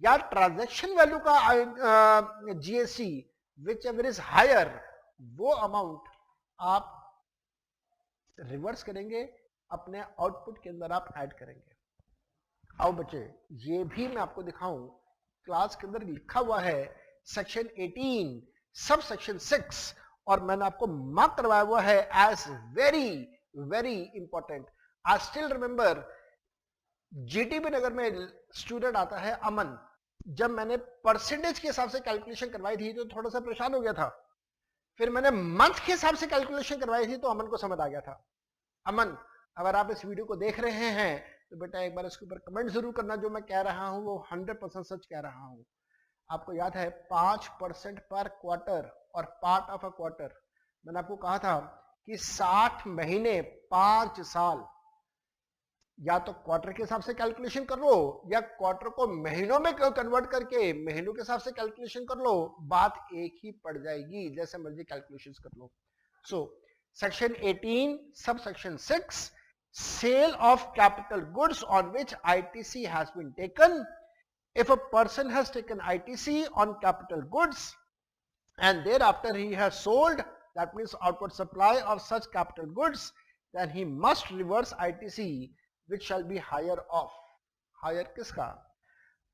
या ट्रांजैक्शन वैल्यू का GST whichever is higher, वो अमाउंट आप रिवर्स करेंगे, अपने आउटपुट के अंदर आप ऐड करेंगे। आओ बच्चे, ये भी मैं आपको दिखाऊं, क्लास के अंदर लिखा हुआ है सेक्शन 18 सब सेक्शन 6, और मैंने आपको मार्क करवाया हुआ है as very very important. I still remember GTB Nagar में स्टूडेंट आता है अमन, जब मैंने परसेंटेज के हिसाब से कैलकुलेशन करवाई थी तो थोड़ा सा परेशान हो गया था, फिर मैंने मंथ के हिसाब से कैलकुलेशन करवाई थी तो अमन को समझ आ गया था। अमन, अगर आप इस वीडियो को देख रहे हैं तो बेटा एक बार इसके ऊपर कमेंट जरूर करना, जो मैं कह रहा हूं वो 100% सच कह रहा हूं। आपको याद है 5% पर क्वार्टर और पार्ट ऑफ अ क्वार्टर, मैंने आपको कहा था कि 60 महीने 5 साल, या तो क्वार्टर के हिसाब से कैलकुलेशन कर लो या क्वार्टर को महीनों में कन्वर्ट करके महीनों के हिसाब से कैलकुलेशन कर लो, बात एक ही पड़ जाएगी, जैसे मर्जी कैलकुलेशंस कर लो। So section 18 sub section 6, sale of capital goods on which ITC has been taken. If a person has taken ITC on capital goods and thereafter he has sold, that means outward supply of such capital goods, then he must reverse ITC, which shall be higher of, higher किसका,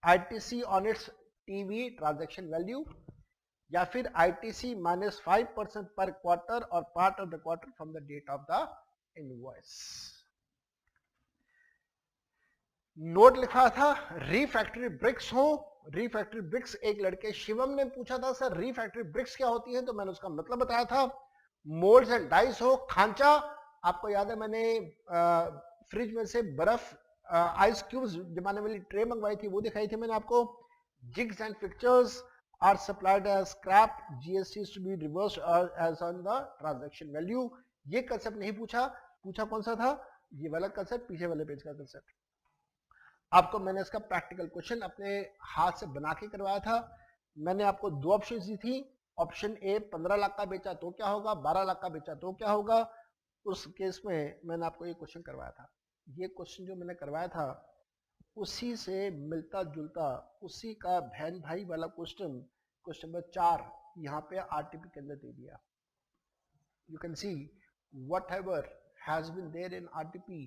ITC on its TV transaction value, या फिर ITC minus 5% per quarter or part of the quarter from the date of the invoice। Note लिखा था रिफैक्टरी ब्रिक्स हो, रिफैक्टरी ब्रिक्स, एक लड़के शिवम ने पूछा था सर रिफैक्टरी ब्रिक्स क्या होती है, तो मैंने उसका मतलब बताया था। मोल्ड्स एंड डाइस हो, खांचा, आपको याद है मैंने फ्रिज में से बर्फ आइस क्यूब्स जमाने वाली ट्रे मंगवाई थी, वो दिखाई थी मैंने आपको। Jigs and fixtures are supplied as scrap, GST to be reversed as on the transaction value. ये कंसेप्ट नहीं पूछा, पूछा कौन सा था, ये वाला कंसेप्ट, पीछे वाले पेज का कंसेप्ट। आपको मैंने इसका प्रैक्टिकल क्वेश्चन अपने हाथ से बना के करवाया था। मैंने आपको दो ऑप्शन दी थी, ऑप्शन ए 15 लाख का बेचा तो क्या होगा, 12 लाख का बेचा तो क्या होगा। उस केस में मैंने आपको ये क्वेश्चन करवाया था। ये क्वेश्चन जो मैंने करवाया था उसी से मिलता जुलता, उसी का बहन भाई वाला क्वेश्चन, क्वेश्चन नंबर 4 यहाँ पे आरटीपी के अंदर दे दिया। You can see whatever has been there in RTP,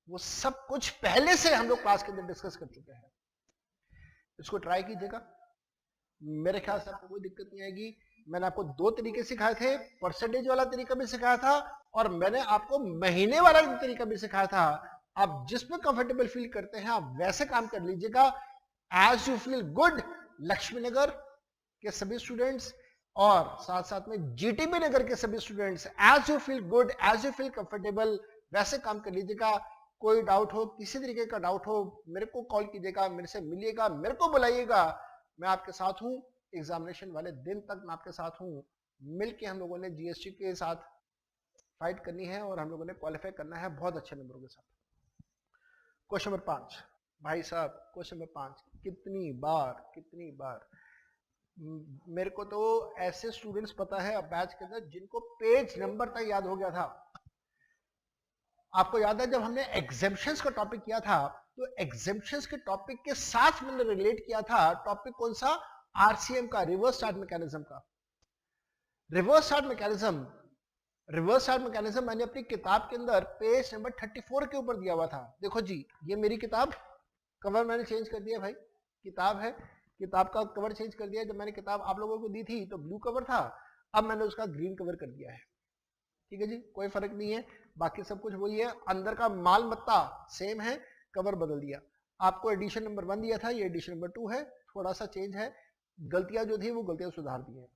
वो सब कुछ पहले से हम लोग क्लास के अंदर डिस्कस कर चुके हैं। इसको ट्राई कीजिएगा, मेरे ख्याल से आपको कोई दिक्कत नहीं आएगी। मैंने आपको दो तरीके सिखाए थे, परसेंटेज वाला तरीका भी सिखाया था और मैंने आपको महीने वाला तरीका भी सिखाया था। आप जिसमें कंफर्टेबल फील करते हैं आप वैसे काम कर लीजिएगा। As you feel good, Laxmi Nagar के सभी स्टूडेंट्स और साथ साथ में जीटीबी नगर के सभी students, as you feel good, as you feel comfortable, वैसे काम कर लीजिएगा। कोई डाउट हो, किसी तरीके का डाउट हो, मेरे को कॉल कीजिएगा, मेरे से मिलिएगा, मेरे को बुलाइएगा, मैं आपके साथ हूँ। एग्जामिनेशन वाले दिन तक मैं आपके साथ हूँ। मिलके हम लोगों ने जीएसटी के साथ फाइट करनी है और हम लोगों ने क्वालिफाई करना है बहुत अच्छे नंबरों के साथ। क्वेश्चन नंबर 5 भाई साहब, क्वेश्चन नंबर 5, कितनी बार मेरे को तो ऐसे स्टूडेंट्स पता है अब बैच के अंदर जिनको पेज नंबर तक याद हो गया था। आपको याद है जब हमने एग्जेम्पशंस का टॉपिक किया था तो एग्जेम्पशंस के टॉपिक के साथ मैंने रिलेट किया था टॉपिक कौन सा, आरसीएम का, रिवर्स स्टार्ट मैकेनिज्म का। रिवर्स स्टार्ट मैकेनिज्म मैंने अपनी किताब के अंदर पेज नंबर 34 के ऊपर दिया हुआ था। देखो जी, ये मेरी किताब, कवर मैंने चेंज कर दिया भाई, किताब है, किताब का कवर चेंज कर दिया। जब मैंने किताब आप लोगों को दी थी तो ब्लू कवर था, अब मैंने उसका ग्रीन कवर कर दिया है। ठीक है जी, कोई फर्क नहीं है, बाकी सब कुछ वही है, अंदर का माल मत्ता सेम है, कवर बदल दिया। आपको एडिशन नंबर 1 दिया था, ये एडिशन नंबर 2 है, थोड़ा सा चेंज है, गलतियां जो थी वो गलतियां सुधार दी है।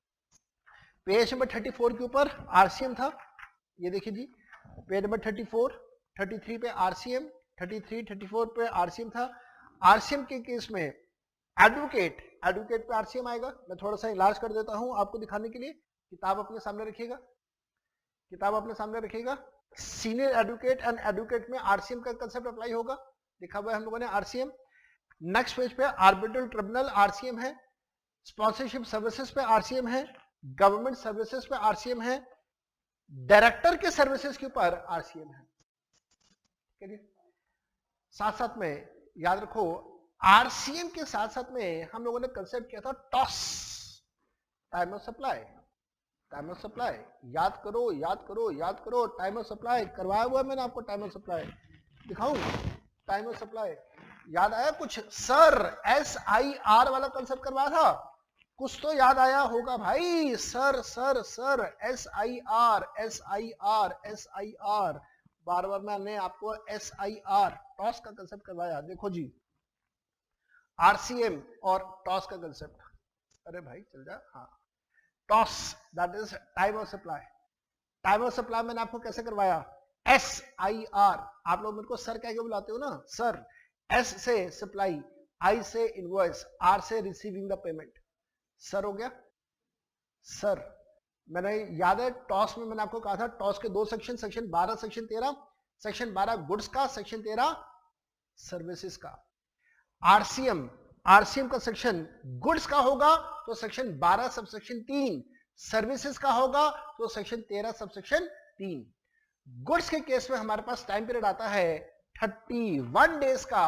पेज नंबर 34 के ऊपर आरसीएम था, ये देखिए जी, पेज नंबर 34, 33 पे आरसीएम, 33, 34 पे आरसीएम था। आरसीएम के केस में एडवोकेट पे आरसीएम आएगा। मैं थोड़ा सा इलाज कर देता हूं आपको दिखाने के लिए। किताब अपने सामने रखिएगा, किताब अपने सामने रखिएगा। सीनियर एडवोकेट एंड एडवोकेट में आरसीएम का कंसेप्ट अप्लाई होगा, लिखा हुआ है हम लोगों ने आरसीएम। नेक्स्ट पेज पे आर्बिट्रल ट्रिब्यूनल आरसीएम है, स्पॉन्सरशिप सर्विसेज पे आरसीएम है, गवर्नमेंट सर्विसेज पे आरसीएम है, डायरेक्टर के सर्विसेज के ऊपर आरसीएम है। ठीक है, साथ साथ में याद रखो आरसीएम के साथ साथ में हम लोगों ने कंसेप्ट किया था toss, time of supply. Time of supply याद करो, याद करो, याद करो। टाइम ऑफ सप्लाई करवाया हुआ है मैंने आपको, टाइम ऑफ सप्लाई दिखाऊं, टाइम ऑफ सप्लाई याद आया कुछ? सर SIR वाला कंसेप्ट करवाया था, कुछ तो याद आया होगा भाई। Sir sir sir SIR SIR SIR, बार बार मैंने आपको SIR टॉस का कंसेप्ट करवाया। देखो जी, आरसीएम और टॉस का कंसेप्ट, अरे भाई चल जा, हाँ, toss that is time of supply. Time of supply मैंने आपको कैसे करवाया? SIR, आप लोग मेरे को सर कह के बुलाते हो ना, सर। S से सप्लाई, I से इनवॉइस, R से रिसीविंग द पेमेंट, सर हो गया सर। मैंने याद है टॉस में मैंने आपको कहा था टॉस के दो section, section 12 section 13। Section 12 goods का, सेक्शन 13 सर्विसेज का। आरसीएम का सेक्शन गुड्स का होगा तो सेक्शन 12 सब सेक्शन 3, सर्विसेज का होगा तो सेक्शन 13 सब सेक्शन 3। गुड्स के केस में हमारे पास टाइम पीरियड आता है 31 डेज का,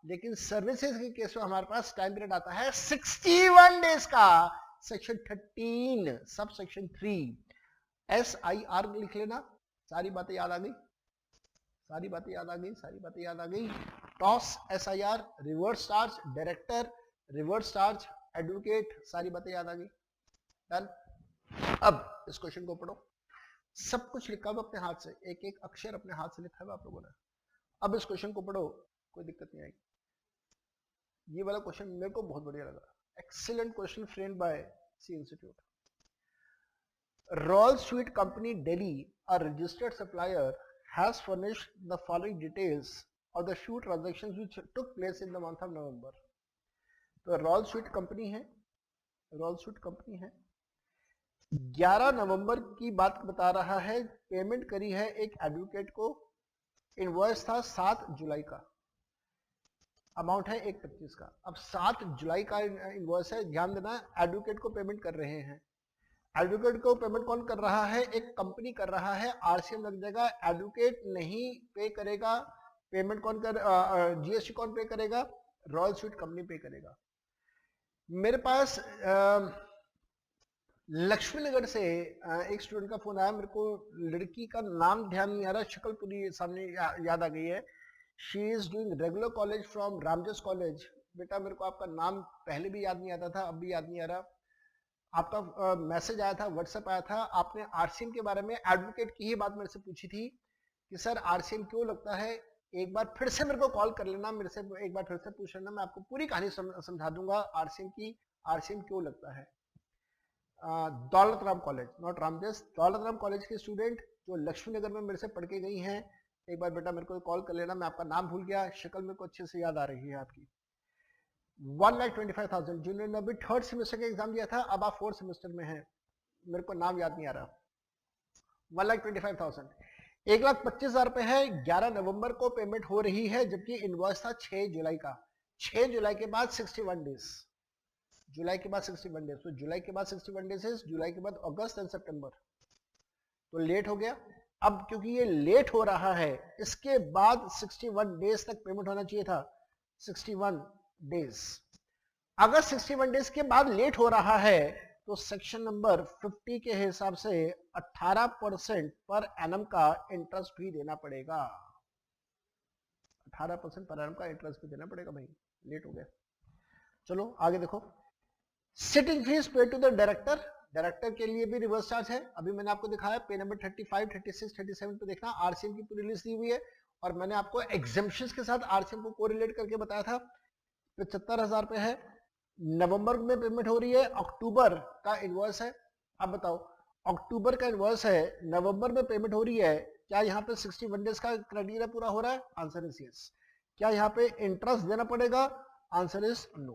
लेकिन सर्विसेज के केस में हमारे पास टाइम पीरियड आता है 61 डेज का, सेक्शन 13 सब सेक्शन 3। SIR लिख लेना, सारी बातें याद आ गई, सारी बातें याद आ गई, सारी बातें याद आ गई। Toss SIR, reverse charge director, reverse charge advocate, सारी बातें याद आ गई। डन। अब इस क्वेश्चन को पढ़ो, सब कुछ लिखा हुआ अपने हाथ से, एक एक अक्षर अपने हाथ से लिखा हुआ आप लोगों ने। अब इस क्वेश्चन को पढ़ो, कोई दिक्कत नहीं आएगी। ये वाला क्वेश्चन मेरे को बहुत बढ़िया लगा, excellent question framed by C institute. Rolls Sweet Company Delhi, a registered supplier, has furnished the following details of the shoe transactions which took place in the month of November. तो Rolls Sweet कंपनी है, Rolls Sweet कंपनी है, 11 नवंबर की बात बता रहा है, पेमेंट करी है एक एडवोकेट को, इनवॉइस था 7 जुलाई का, अमाउंट है 125 का। अब 7 जुलाई का इनवॉइस है, ध्यान देना, एडवोकेट को पेमेंट कर रहे हैं। एडवोकेट को पेमेंट कौन कर रहा है? एक कंपनी कर रहा है, आरसीएम लग जाएगा। एडवोकेट नहीं पे करेगा, पेमेंट कौन कर, जीएसटी कौन पे करेगा? रॉयल स्वीट कंपनी पे करेगा। मेरे पास लक्ष्मी नगर से एक स्टूडेंट का फोन आया, मेरे को लड़की का नाम ध्यान नहीं आ रहा, शक्ल पूरी सामने याद आ गई है। She is doing regular college from Ramjas college. बेटा मेरे को आपका नाम पहले भी याद नहीं आता था, अब भी याद नहीं आ रहा। आपका मैसेज आया था, व्हाट्सएप आया था, आपने आरसीएम के बारे में, एडवोकेट की ही बात मेरे से पूछी थी कि सर आरसीएम क्यों लगता है। एक बार फिर से मेरे को कॉल कर लेना, मेरे से एक बार फिर से पूछ लेना, मैं आपको पूरी कहानी समझा दूंगा आरसीएम की, आरसीएम क्यों लगता है। Daulat Ram college, not Ramjas, Daulat Ram college के स्टूडेंट जो लक्ष्मी नगर में मेरे से पढ़ के गई हैं, एक बार बेटा मेरे को कॉल कर लेना, मैं आपका नाम भूल गया, शक्ल मेरे को अच्छे से याद आ रही है आपकी। 1,25,000 जिन्होंने अभी 3rd सेमेस्टर का एग्जाम दिया था, अब आप 4th सेमेस्टर में हैं, मेरे को नाम याद नहीं आ रहा। 1,25,000, 1,25,000 रुपए है, 11 नवंबर को पेमेंट हो रही है, जबकि इनवॉइस था 6 जुलाई का। 6 जुलाई के बाद 61 डेज, जुलाई के बाद 61 डेज, तो जुलाई के बाद 61 डेज है, जुलाई के बाद अगस्त एंड सितंबर, तो लेट हो गया। अब क्योंकि ये लेट हो रहा है, इसके बाद 61 डेज तक पेमेंट होना चाहिए था, 61 डेज। अगर 61 डेज के बाद लेट हो रहा है तो सेक्शन नंबर 50 के हिसाब से 18% पर एनम का इंटरेस्ट भी देना पड़ेगा। 18% पर एनम का इंटरेस्ट भी देना पड़ेगा भाई, लेट हो गया। चलो आगे देखो, सिटिंग फीस पे टू द डायरेक्टर, डायरेक्टर के लिए भी रिवर्स चार्ज है। अभी मैंने आपको दिखाया पे नंबर 35, 36, 37 पे देखना, आरसीएम की पूरी लिस्ट दी हुई है, और मैंने आपको एग्जेम्पशंस के साथ आरसीएम को कोरिलेट करके बताया था। 75,000 रुपए है, नवंबर में पेमेंट हो रही है, अक्टूबर का इनवॉइस है। अब बताओ अक्टूबर का इनवॉइस है, नवंबर में पेमेंट हो रही है, क्या यहाँ पे 61 डेज का क्राइटेरिया पूरा हो रहा है? Answer is yes. क्या यहाँ पे इंटरेस्ट देना पड़ेगा? Answer is no.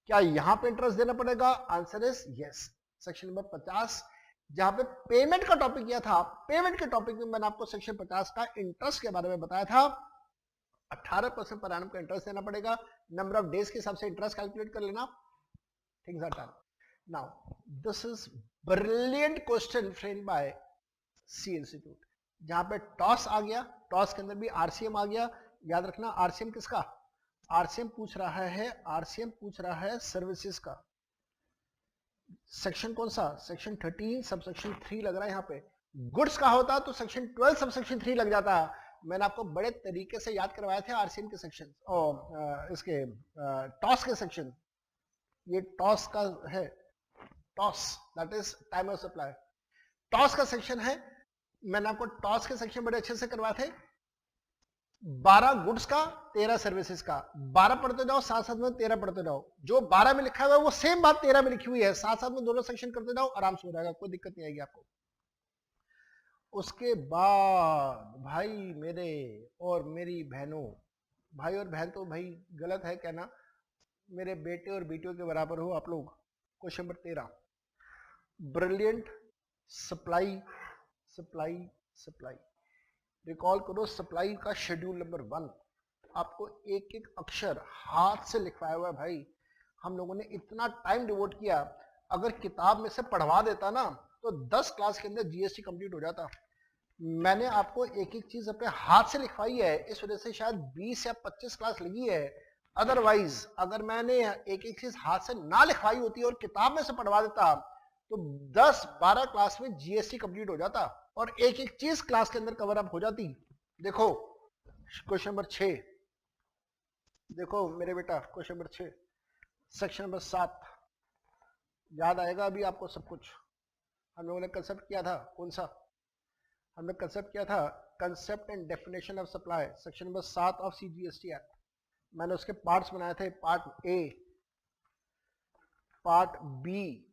क्या यहाँ पे इंटरेस्ट देना पड़ेगा? Answer is yes. Section number 50 जहां पे पेमेंट का टॉपिक किया था, पेमेंट के टॉपिक में मैंने आपको सेक्शन 50 का इंटरेस्ट के बारे में बताया था। 18% पर एनम का इंटरेस्ट देना पड़ेगा, नंबर ऑफ डेज के हिसाब से इंटरेस्ट कैलकुलेट कर लेना। Things are done. Now this is brilliant question frame by C institute, जहां पे टॉस आ गया, टॉस के अंदर भी आरसीएम आ गया। याद रखना आरसीएम किसका? आरसीएम पूछ रहा है, आरसीएम पूछ रहा है सर्विसेज का। सेक्शन कौन सा? सेक्शन 13 सब सेक्शन 3 लग रहा है यहाँ पे। गुड्स का होता तो सेक्शन 12 सब सेक्शन 3 लग जाता। मैंने आपको बड़े तरीके से याद करवाया थे आरसीएम के सेक्शन और इसके टॉस के सेक्शन। ये टॉस का है, toss that is time of supply. Toss का सेक्शन है, मैंने आपको टॉस के सेक्शन बड़े अच्छे से करवाए थे। 12 गुड्स का, 13 सर्विसेज का। 12 पढ़ते जाओ, साथ साथ में 13 पढ़ते जाओ। जो 12 में लिखा हुआ है वो सेम बात 13 में लिखी हुई है, साथ साथ में दोनों सेक्शन करते जाओ, आराम से हो जाएगा, कोई दिक्कत नहीं आएगी आपको। उसके बाद भाई मेरे और मेरी बहनों, भाई और बहन तो भाई गलत है कहना, मेरे बेटे और बेटियों के बराबर हो आप लोग। Question number 13, brilliant supply supply supply. Recall करो सप्लाई का शेड्यूल नंबर 1। आपको एक एक अक्षर हाथ से लिखवाया हुआ है भाई। हम लोगों ने इतना टाइम डिवोट किया, अगर किताब में से पढ़वा देता ना तो 10 क्लास के अंदर जीएसटी कंप्लीट हो जाता। मैंने आपको एक एक चीज अपने हाथ से लिखवाई है, इस वजह से शायद 20 या 25 क्लास लगी है। अदरवाइज अगर मैंने एक एक चीज हाथ से ना लिखवाई होती और किताब में से पढ़वा देता तो 10-12 क्लास में जीएसटी कंप्लीट हो जाता और एक एक चीज क्लास के अंदर कवर अप हो जाती। देखो क्वेश्चन नंबर 6, देखो मेरे बेटा क्वेश्चन नंबर 6 सेक्शन नंबर 7। याद आएगा अभी आपको सब कुछ। हम लोगों ने कंसेप्ट किया था, कौन सा? हमने कंसेप्ट किया था concept and definition of supply, section number 7 of CGST act. मैंने उसके पार्ट्स बनाए थे, पार्ट ए, पार्ट बी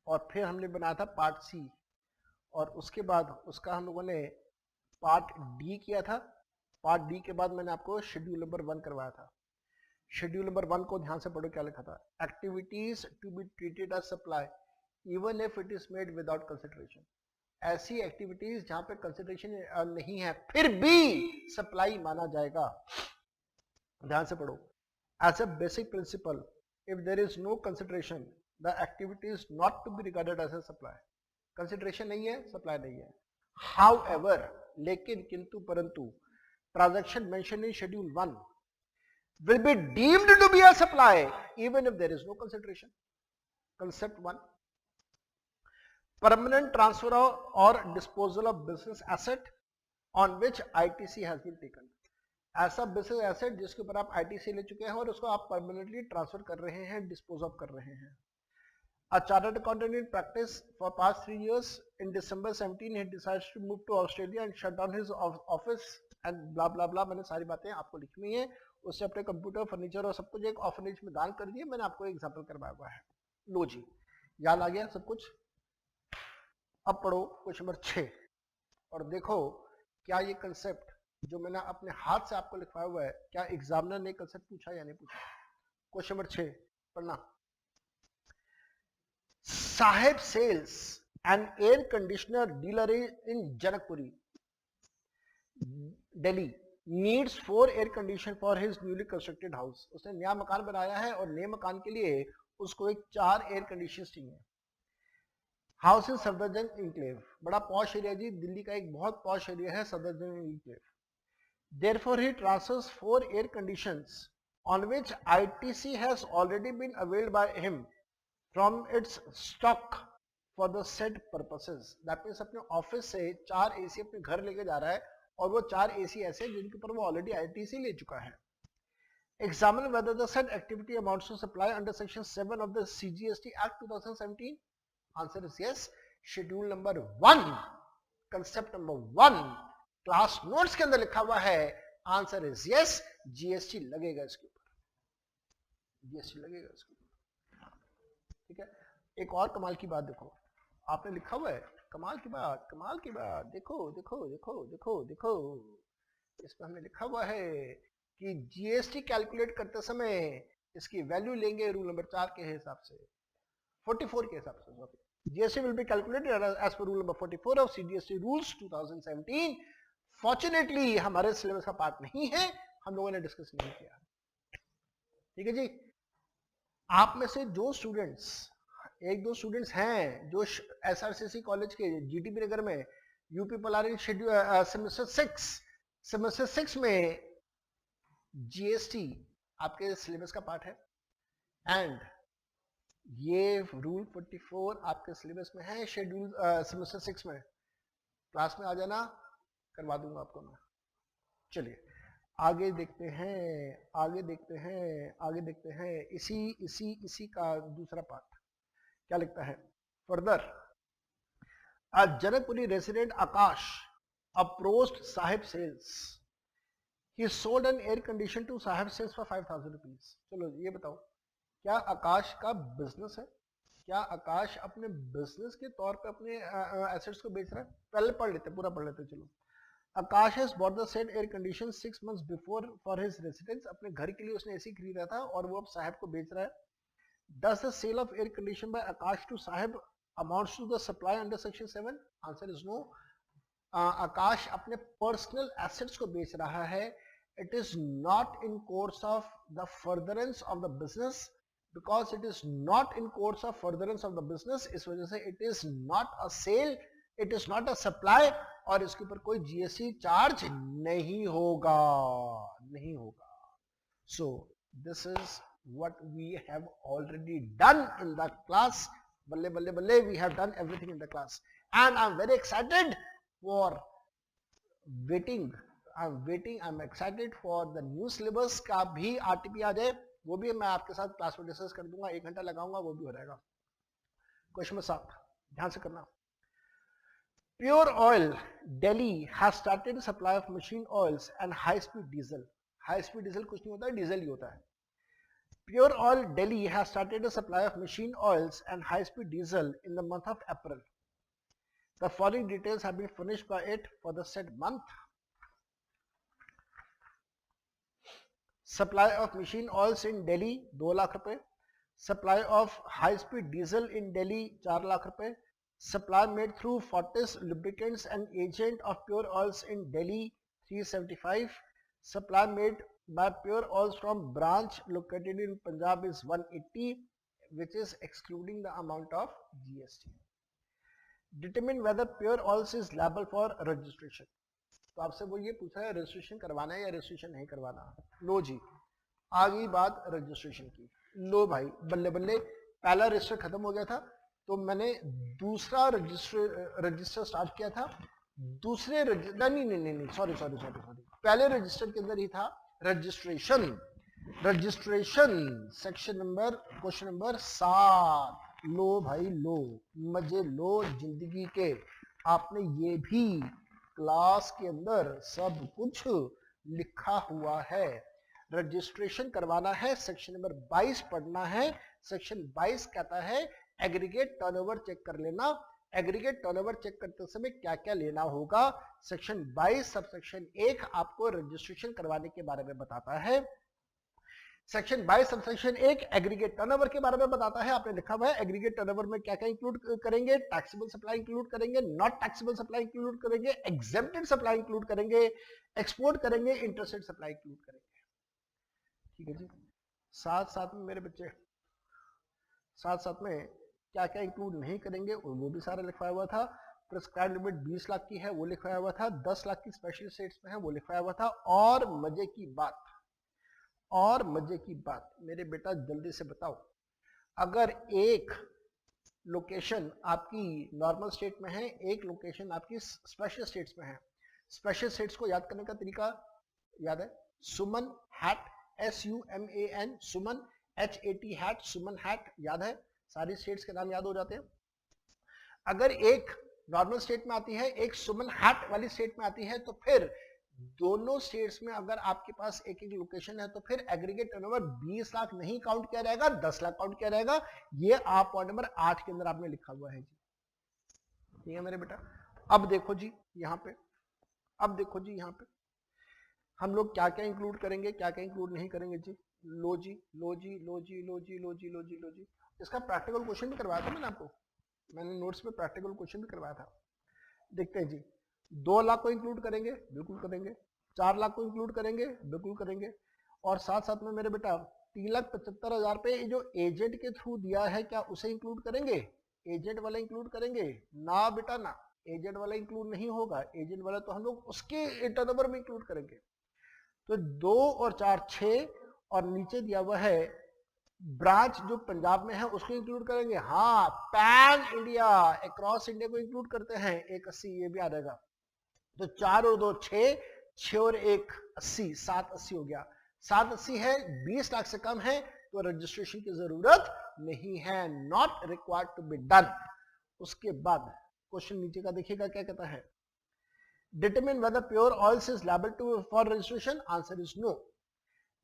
और फिर हमने बनाया था पार्ट सी, और उसके बाद उसका हम लोगों ने पार्ट डी किया था। पार्ट डी के बाद मैंने आपको शेड्यूल नंबर 1 करवाया था। शेड्यूल नंबर 1 को ध्यान से पढ़ो, क्या लिखा था? Activities to be treated as supply even if it is made without consideration. ऐसी एक्टिविटीज जहां पे कंसिडरेशन नहीं है फिर भी सप्लाई माना जाएगा। ध्यान से पढ़ो। As a basic principle, if there is no consideration the activity is not to be regarded as a supply. Consideration नहीं है, सप्लाई नहीं है। हाउएवर, लेकिन, किंतु, परंतु, transaction mention in schedule 1 will be deemed to be a supply even if there is no consideration. Concept 1, permanent transfer or disposal of business asset on which ITC has been taken. ऐसा बिजनेस एसेट जिसके ऊपर आप आईटीसी ले चुके हैं और उसको आप परमानेंटली ट्रांसफर कर रहे हैं, डिस्पोज ऑफ कर रहे हैं। A chartered accountant in practice for past 3 years, in December 17 he decides to move to Australia and shut down his office and blah blah blah। मैंने सारी बातें आपको लिखी हुई हैं। उससे अपने कंप्यूटर, फर्नीचर और सब कुछ एक ऑर्फनेज में दान कर दिए। मैंने आपको एग्जांपल करवाया हुआ है। लो जी, याद आ गया सब कुछ। अब पढ़ो क्वेश्चन नंबर 6 और देखो क्या ये कंसेप्ट जो मैंने अपने हाथ से आपको लिखवाया हुआ है, क्या एग्जामिनर ने कंसेप्ट पूछा या नहीं पूछा। क्वेश्चन नंबर 6 पढ़ना। Saheb sells an air conditioner dealer in Janakpuri, Delhi, needs 4 air condition for his newly constructed house. उसने नया मकान बनाया है और नए मकान के लिए उसको एक 4 एयर कंडीशन चाहिए। हाउस इन सफदरजंग इंक्लेव, बड़ा पॉश एरिया जी, दिल्ली का एक बहुत पॉश एरिया है Safdarjung enclave. Therefore he transfers 4 air conditions on which ITC has already been availed by him from its stock for the said purposes। That means अपने ऑफिस से 4 एसी अपने घर लेके जा रहा है और वो 4 एसी ऐसे जिनके ऊपर वो ऑलरेडी आईटीसी ले चुका है। Examine whether the said activity amounts to supply under section 7 of the CGST Act 2017। Answer is yes। Schedule number 1, concept number 1 class notes के अंदर लिखा हुआ है। आंसर इज यस, जीएसटी लगेगा इसके ऊपर, जीएसटी लगेगा इसके ऊपर। ठीक है। एक और कमाल की बात देखो, आपने लिखा हुआ है कमाल की बात, कमाल की बात। देखो देखो देखो देखो देखो, इसमें हमने लिखा हुआ है कि जीएसटी कैलकुलेट करते समय इसकी वैल्यू लेंगे रूल नंबर 4 के हिसाब से, 44 के हिसाब से। GST will be calculated as per rule number 44 of CGST rules 2017। Fortunately हमारे सिलेबस का पार्ट नहीं है, हम लोगों ने डिस्कस नहीं किया। ठीक है जी। आप में से जो स्टूडेंट्स, एक दो स्टूडेंट्स हैं जो SRCC कॉलेज के GTB नगर में you people are in schedule semester 6 में GST आपके सिलेबस का पार्ट है, एंड ये रूल 44 आपके सिलेबस में है शेड्यूल सेमेस्टर 6 में। क्लास में आ जाना, करवा दूंगा आपको मैं। चलिए आगे देखते हैं, आगे देखते हैं, आगे देखते हैं। इसी का दूसरा पार्ट क्या लिखता है further. Janakpuri resident Akash approached Sahib sales, he sold an air condition to Sahib sales for 5000 rupees. चलो ये बताओ, क्या आकाश का बिजनेस है? क्या आकाश अपने बिजनेस के तौर पे अपने एसेट्स को बेच रहा है? पहले पढ़ लेते, पूरा पढ़ लेते। चलो, Aakash has bought the said air condition 6 months before for his residence. अपने घर के लिए उसने एसी खरीदा था और वो अब साहिब को बेच रहा है। Does the sale of air condition by Aakash to Sahib amounts to the supply under section 7? Answer is no. Aakash अपने पर्सनल एसेट्स को बेच रहा है। It is not in course of the furtherance of the business, because it is not in course of furtherance of the business. इस वजह से it is not a sale, it is not a supply, और इसके ऊपर कोई जीएसटी चार्ज नहीं होगा, नहीं होगा। So this is what we have already done in the class. बल्ले बल्ले बल्ले, we have done everything in the class, and I am very excited for waiting, I am excited for the new syllabus का भी आरटीपी आ जाए, वो भी मैं आपके साथ क्लास में डिस्कस कर दूंगा। 1 घंटा लगाऊंगा, वो भी हो जाएगा। क्वेश्चन नंबर 7 ध्यान से करना। Pure Oil Delhi has started the supply of machine oils and high-speed diesel. High-speed diesel कुछ नहीं होता है, डीजल ही होता है। Pure Oil Delhi has started the supply of machine oils and high-speed diesel in the month of April. The following details have been furnished by it for the said month. Supply of machine oils in Delhi 2 lakh रुपए। Supply of high-speed diesel in Delhi 4 lakh रुपए। Supply made through Fortis lubricants and agent of Pure Oils in Delhi 375. Supply made by Pure Oils from branch located in Punjab is 180, which is excluding the amount of GST. Determine whether Pure Oils is liable for registration. तो आपसे वो ये पूछा है रजिस्ट्रेशन करवाना है या रजिस्ट्रेशन नहीं करवाना। लो जी, आ गई बात रजिस्ट्रेशन की। लो भाई, बल्ले बल्ले, पहला रजिस्टर खत्म हो गया था, तो मैंने दूसरा रजिस्टर स्टार्ट किया था। दूसरे नहीं, सॉरी, पहले रजिस्टर के अंदर ही था registration section number, question number 7। लो भाई लो, मजे लो जिंदगी के। आपने ये भी क्लास के अंदर सब कुछ लिखा हुआ है। रजिस्ट्रेशन करवाना है, सेक्शन नंबर 22 पढ़ना है। सेक्शन 22 कहता है एग्रीगेट टर्नओवर चेक कर लेना। एग्रीगेट टर्नओवर चेक करते समय क्या क्या लेना होगा। सेक्शन 22 सबसेक्शन 1 आपको रजिस्ट्रेशन करवाने के बारे में बताता है। सेक्शन 22 सबसेक्शन 1 एग्रीगेट टर्नओवर के बारे में बताता है। आपने लिखा हुआ है एग्रीगेट टर्नओवर में क्या क्या इंक्लूड करेंगे। टैक्सेबल सप्लाई इंक्लूड करेंगे, नॉट टैक्सेबल सप्लाई इंक्लूड करेंगे, एग्जेम्प्टेड सप्लाई इंक्लूड करेंगे, एक्सपोर्ट करेंगे, इंटरस्टेड सप्लाई इंक्लूड करेंगे। ठीक है जी। साथ में मेरे बच्चे, साथ में क्या क्या इंक्लूड नहीं करेंगे वो भी सारा लिखवाया हुआ था। प्रिस्क्राइब लिमिट 20 लाख की है, वो लिखवाया हुआ था। 10 लाख की स्पेशल स्टेट्स में है, वो लिखवाया हुआ था। और मजे की बात, मेरे बेटा जल्दी से बताओ, अगर एक लोकेशन आपकी नॉर्मल स्टेट में है, एक लोकेशन आपकी स्पेशल स्टेट्स में है। स्पेशल स्टेट्स को याद करने का तरीका याद है, सुमन हैट, SUMAN, सुमन, HAT हैट, सुमन हैट, याद है। सारी स्टेट्स के नाम याद हो जाते हैं। अगर एक नॉर्मल स्टेट में आती है, एक सुमन हैट वाली स्टेट में आती है, तो फिर दोनों स्टेट्स में अगर आपके पास एक एक लोकेशन है, तो फिर एग्रीगेट टर्नओवर 20 लाख नहीं काउंट किया जाएगा, 10 लाख काउंट किया जाएगा। ये आप पॉइंट नंबर 8 के अंदर आपने लिखा हुआ है जी। ठीक है मेरे बेटा। अब देखो जी यहाँ पे, अब देखो जी यहाँ पे हम लोग क्या क्या इंक्लूड करेंगे, क्या क्या इंक्लूड नहीं करेंगे जी। लो जी, लो जी, लो जी, लो जी, लो जी, लो जी, लो जी। इसका प्रैक्टिकल क्वेश्चन भी करवाया था मैंने आपको, मैंने नोट्स में प्रैक्टिकल क्वेश्चन भी करवाया था। देखते हैं जी। 2 लाख को इंक्लूड करेंगे, बिल्कुल करेंगे। 4 लाख को इंक्लूड करेंगे, बिल्कुल करेंगे। और साथ साथ में मेरे बेटा 3,75,000 पे जो एजेंट के थ्रू दिया है, क्या उसे इंक्लूड करेंगे? एजेंट वाला इंक्लूड करेंगे ना बेटा ना, एजेंट वाला इंक्लूड नहीं होगा। एजेंट वाला तो हम लोग उसके टर्नओवर में इंक्लूड करेंगे। तो 2 और 4 6, और नीचे दिया हुआ है ब्रांच जो पंजाब में है उसको इंक्लूड करेंगे। हाँ, पैन इंडिया, अक्रॉस इंडिया को इंक्लूड करते हैं। 180 ये भी आ जाएगा। तो 4 और 2 6, 6 और 1 80, 780 हो गया। 780 है, 20 लाख से कम है तो रजिस्ट्रेशन की जरूरत नहीं है, not required to be done. उसके बाद क्वेश्चन नीचे का देखिएगा क्या कहता है। Determine whether pure oils is liable for registration. Answer is no.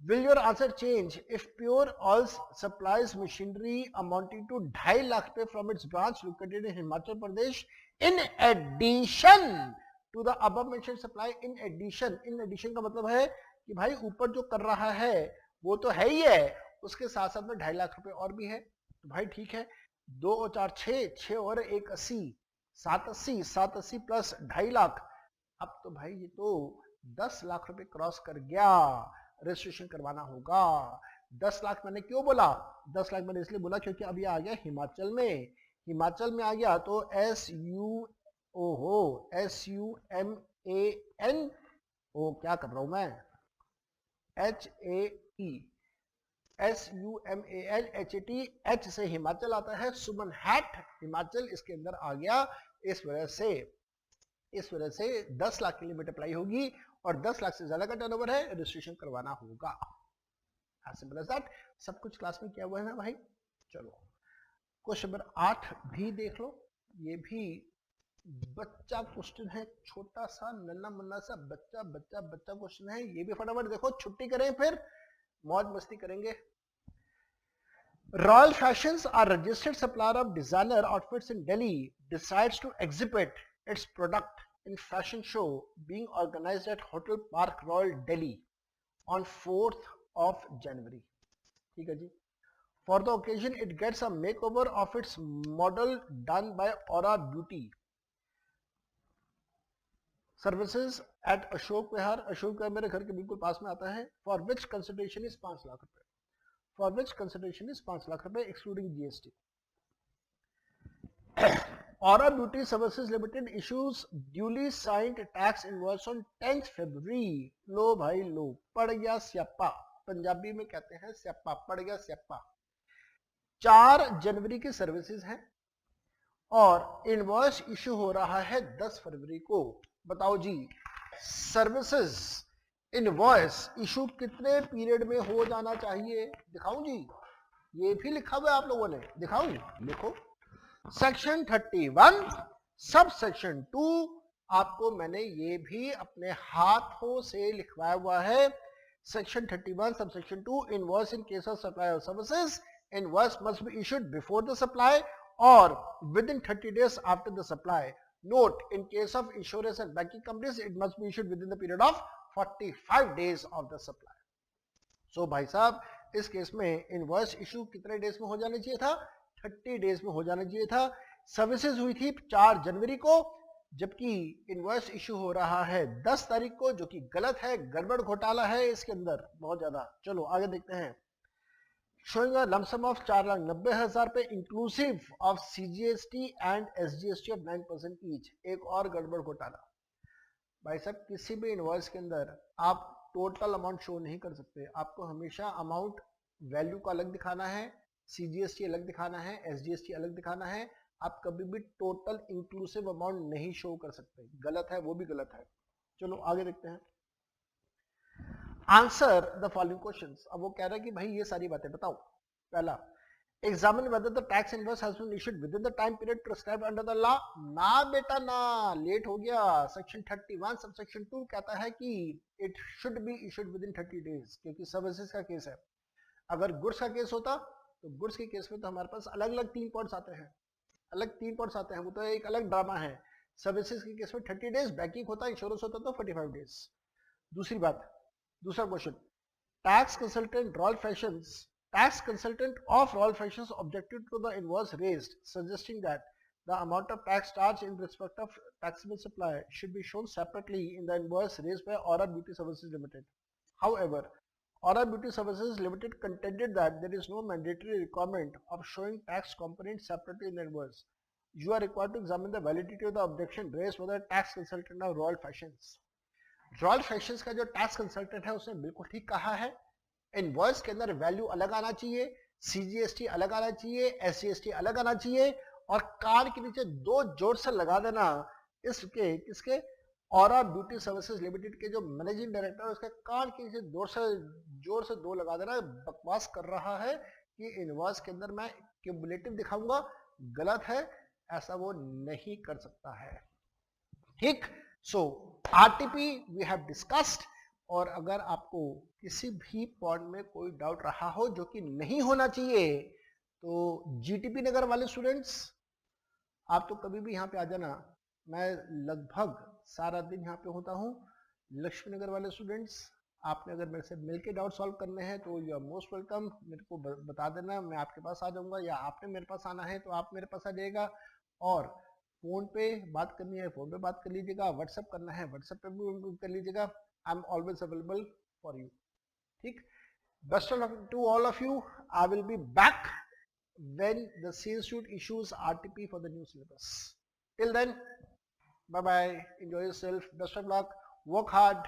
Will your answer change if Pure Oils supplies machinery amounting to 2.5 lakh from its branch located in Himachal Pradesh in addition to the above mentioned supply? In addition, in addition का मतलब है कि भाई ऊपर जो कर रहा है वो तो है ही है, उसके साथ साथ में 2.5 लाख रुपए और भी है। तो भाई ठीक है, 2 और 4 6, 6 और 1 80, 780, 780 प्लस 2.5 लाख। अब तो भाई ये तो 10 लाख रुपए क्रॉस कर गया, रजिस्ट्रेशन करवाना होगा। 10 लाख मैंने क्यों बोला? 10 लाख मैंने इसलिए बोला क्योंकि अब ये आ गया हिमाचल में। हिमाचल में आ गया तो SUMAN, ओ क्या कर रहा हूं मैं, SUMALHAT, H से हिमाचल आता है, सुमन हैट हिमाचल इसके अंदर आ गया। इस वजह से 10 लाख के लिए मल्टीप्लाई होगी और 10 लाख से ज्यादा का टर्नओवर है, रजिस्ट्रेशन करवाना होगा। Simple as that. सब कुछ क्लास में किया हुआ है ना भाई। चलो क्वेश्चन नंबर 8 भी देख लो। ये भी बच्चा क्वेश्चन है, छोटा सा नन्ना मुन्ना सा बच्चा बच्चा बच्चा क्वेश्चन है। ये भी फटाफट देखो, छुट्टी करें फिर मौज मस्ती करेंगे। Royal Fashions, a registered supplier of designer outfits in Delhi, decides to exhibit its product in fashion show being organized at Hotel Park Royal, Delhi on 4th of January. ठीक है जी। For the occasion, it gets a makeover of its model done by Aura Beauty Services at Ashok Vihar. Ashok Vihar मेरे घर के बिल्कुल पास में आता है। For which consideration is 5 lakh रुपए। For which consideration is 5 lakh रुपए excluding GST. Aura Beauty Services Limited issues duly signed tax invoice on 10th February. लो भाई लो, पड़ गया स्यापा। पंजाबी में कहते हैं स्यापा, पड़ गया स्यापा। 4 जनवरी की सर्विसेज हैं और इनवॉइस इशू हो रहा है 10 फरवरी को। बताओ जी, सर्विसेज इनवॉइस इशू कितने पीरियड में हो जाना चाहिए? दिखाऊं जी, ये भी लिखा हुआ है आप लोगों ने, दिखाऊं? लिखो। सेक्शन 31 सब सेक्शन 2, आपको मैंने ये भी अपने हाथों से लिखवाया हुआ है। Section 31 sub section 2, invoice in case of supply of services, invoice must be issued before the supply और within 30 days after the supply. Note, in case of insurance and banking companies, it must be issued within the period of 45 days of the supply. So भाई साहब, इस केस में इनवॉइस इशू कितने डेज में हो जाना चाहिए था? 30 डेज में हो जाना चाहिए था। सर्विसेज हुई थी 4 जनवरी को, जबकि इनवॉइस इशू हो रहा है 10 तारीख को, जो कि गलत है, गड़बड़ घोटाला है इसके अंदर बहुत ज्यादा। चलो आगे देखते हैं। Showing a lump sum of 4,90,000 पे inclusive of CGST and SGST of 9% each. एक और गड़बड़ घोटाला। भाई साहब, किसी भी इनवॉइस के अंदर आप टोटल अमाउंट शो नहीं कर सकते। आपको हमेशा अमाउंट वैल्यू को अलग दिखाना है, CGST अलग दिखाना है, SGST अलग दिखाना है। आप कभी भी टोटल इंक्लूसिव अमाउंट नहीं शो कर सकते, गलत है, वो भी गलत है। चलो आगे देखते हैं। Answer the following questions. अब वो कह रहा है कि भाई ये सारी बातें बताओ। पहला, examine whether the tax invoice has been issued within the time period prescribed under the law. ना बेटा ना, लेट हो गया। सेक्शन 31 सब सेक्शन 2 कहता है कि it should be issued with in 30 days, क्योंकि सर्विसेज का केस है। अगर गुड्स का केस होता तो गुड्स के केस में तो हमारे पास अलग अलग 3 पॉइंट्स आते हैं। अलग 3 पॉइंट्स आते हैं, वो तो एक अलग ड्रामा है। सर्विसेज के केस में 30 डेज, बैंकिंग होता है, इंश्योरेंस होता है तो 45 डेज। दूसरी बात, दूसरा question, tax consultant Rolf Fashions, tax consultant of Rolf Fashions objected to the invoice raised, suggesting that the amount of tax charged in respect of taxable supply should be shown separately in the invoice raised by Aura Beauty Services Limited. However, Aura Beauty Services Limited contended that there is no mandatory requirement of showing tax components separately in the invoice. You are required to examine the validity of the objection raised by the tax consultant of Royal Fashions. Royal fashions का जो टैक्स कंसल्टेंट है उसने बिल्कुल ठीक कहा है, इनवॉइस के अंदर वैल्यू अलग आना चाहिए, सीजीएसटी अलग आना चाहिए, एसजीएसटी अलग आना चाहिए, और कार के नीचे 2 जोड़ से लगा देना इसके किसके, ऑरा ब्यूटी सर्विसेज लिमिटेड के जो मैनेजिंग डायरेक्टर है उसके कार के नीचे जोड़ से 2 लगा देना बकवास कर रहा है कि इनवॉइस के अंदर मैं क्यूमुलेटिव दिखाऊंगा, गलत है, ऐसा वो नहीं कर सकता है। ठीक, सो आरटीपी वी हैव डिस्कस्ड, और अगर आपको किसी भी पॉइंट में कोई डाउट रहा हो जो कि नहीं होना चाहिए, तो जीटीपी नगर वाले स्टूडेंट्स आप तो कभी भी यहाँ पे आ जाना, मैं लगभग सारा दिन यहाँ पे होता हूँ। लक्ष्मी नगर वाले स्टूडेंट्स, आपने अगर मेरे से मिलके डाउट सॉल्व करने हैं तो यू आर मोस्ट वेलकम, मेरे को बता देना, मैं आपके पास आ जाऊंगा, या आपने मेरे पास आना है तो आप मेरे पास आ जाइएगा, और फोन पे बात करनी है फोन पे बात कर लीजिएगा, व्हाट्सएप करना है व्हाट्सएप पे भी कर लीजिएगा, I am always available for you. ठीक, best of luck to all of you, I will be back when the CSU issues RTP for the new syllabus. Till then, bye bye, enjoy yourself, best of luck, work hard.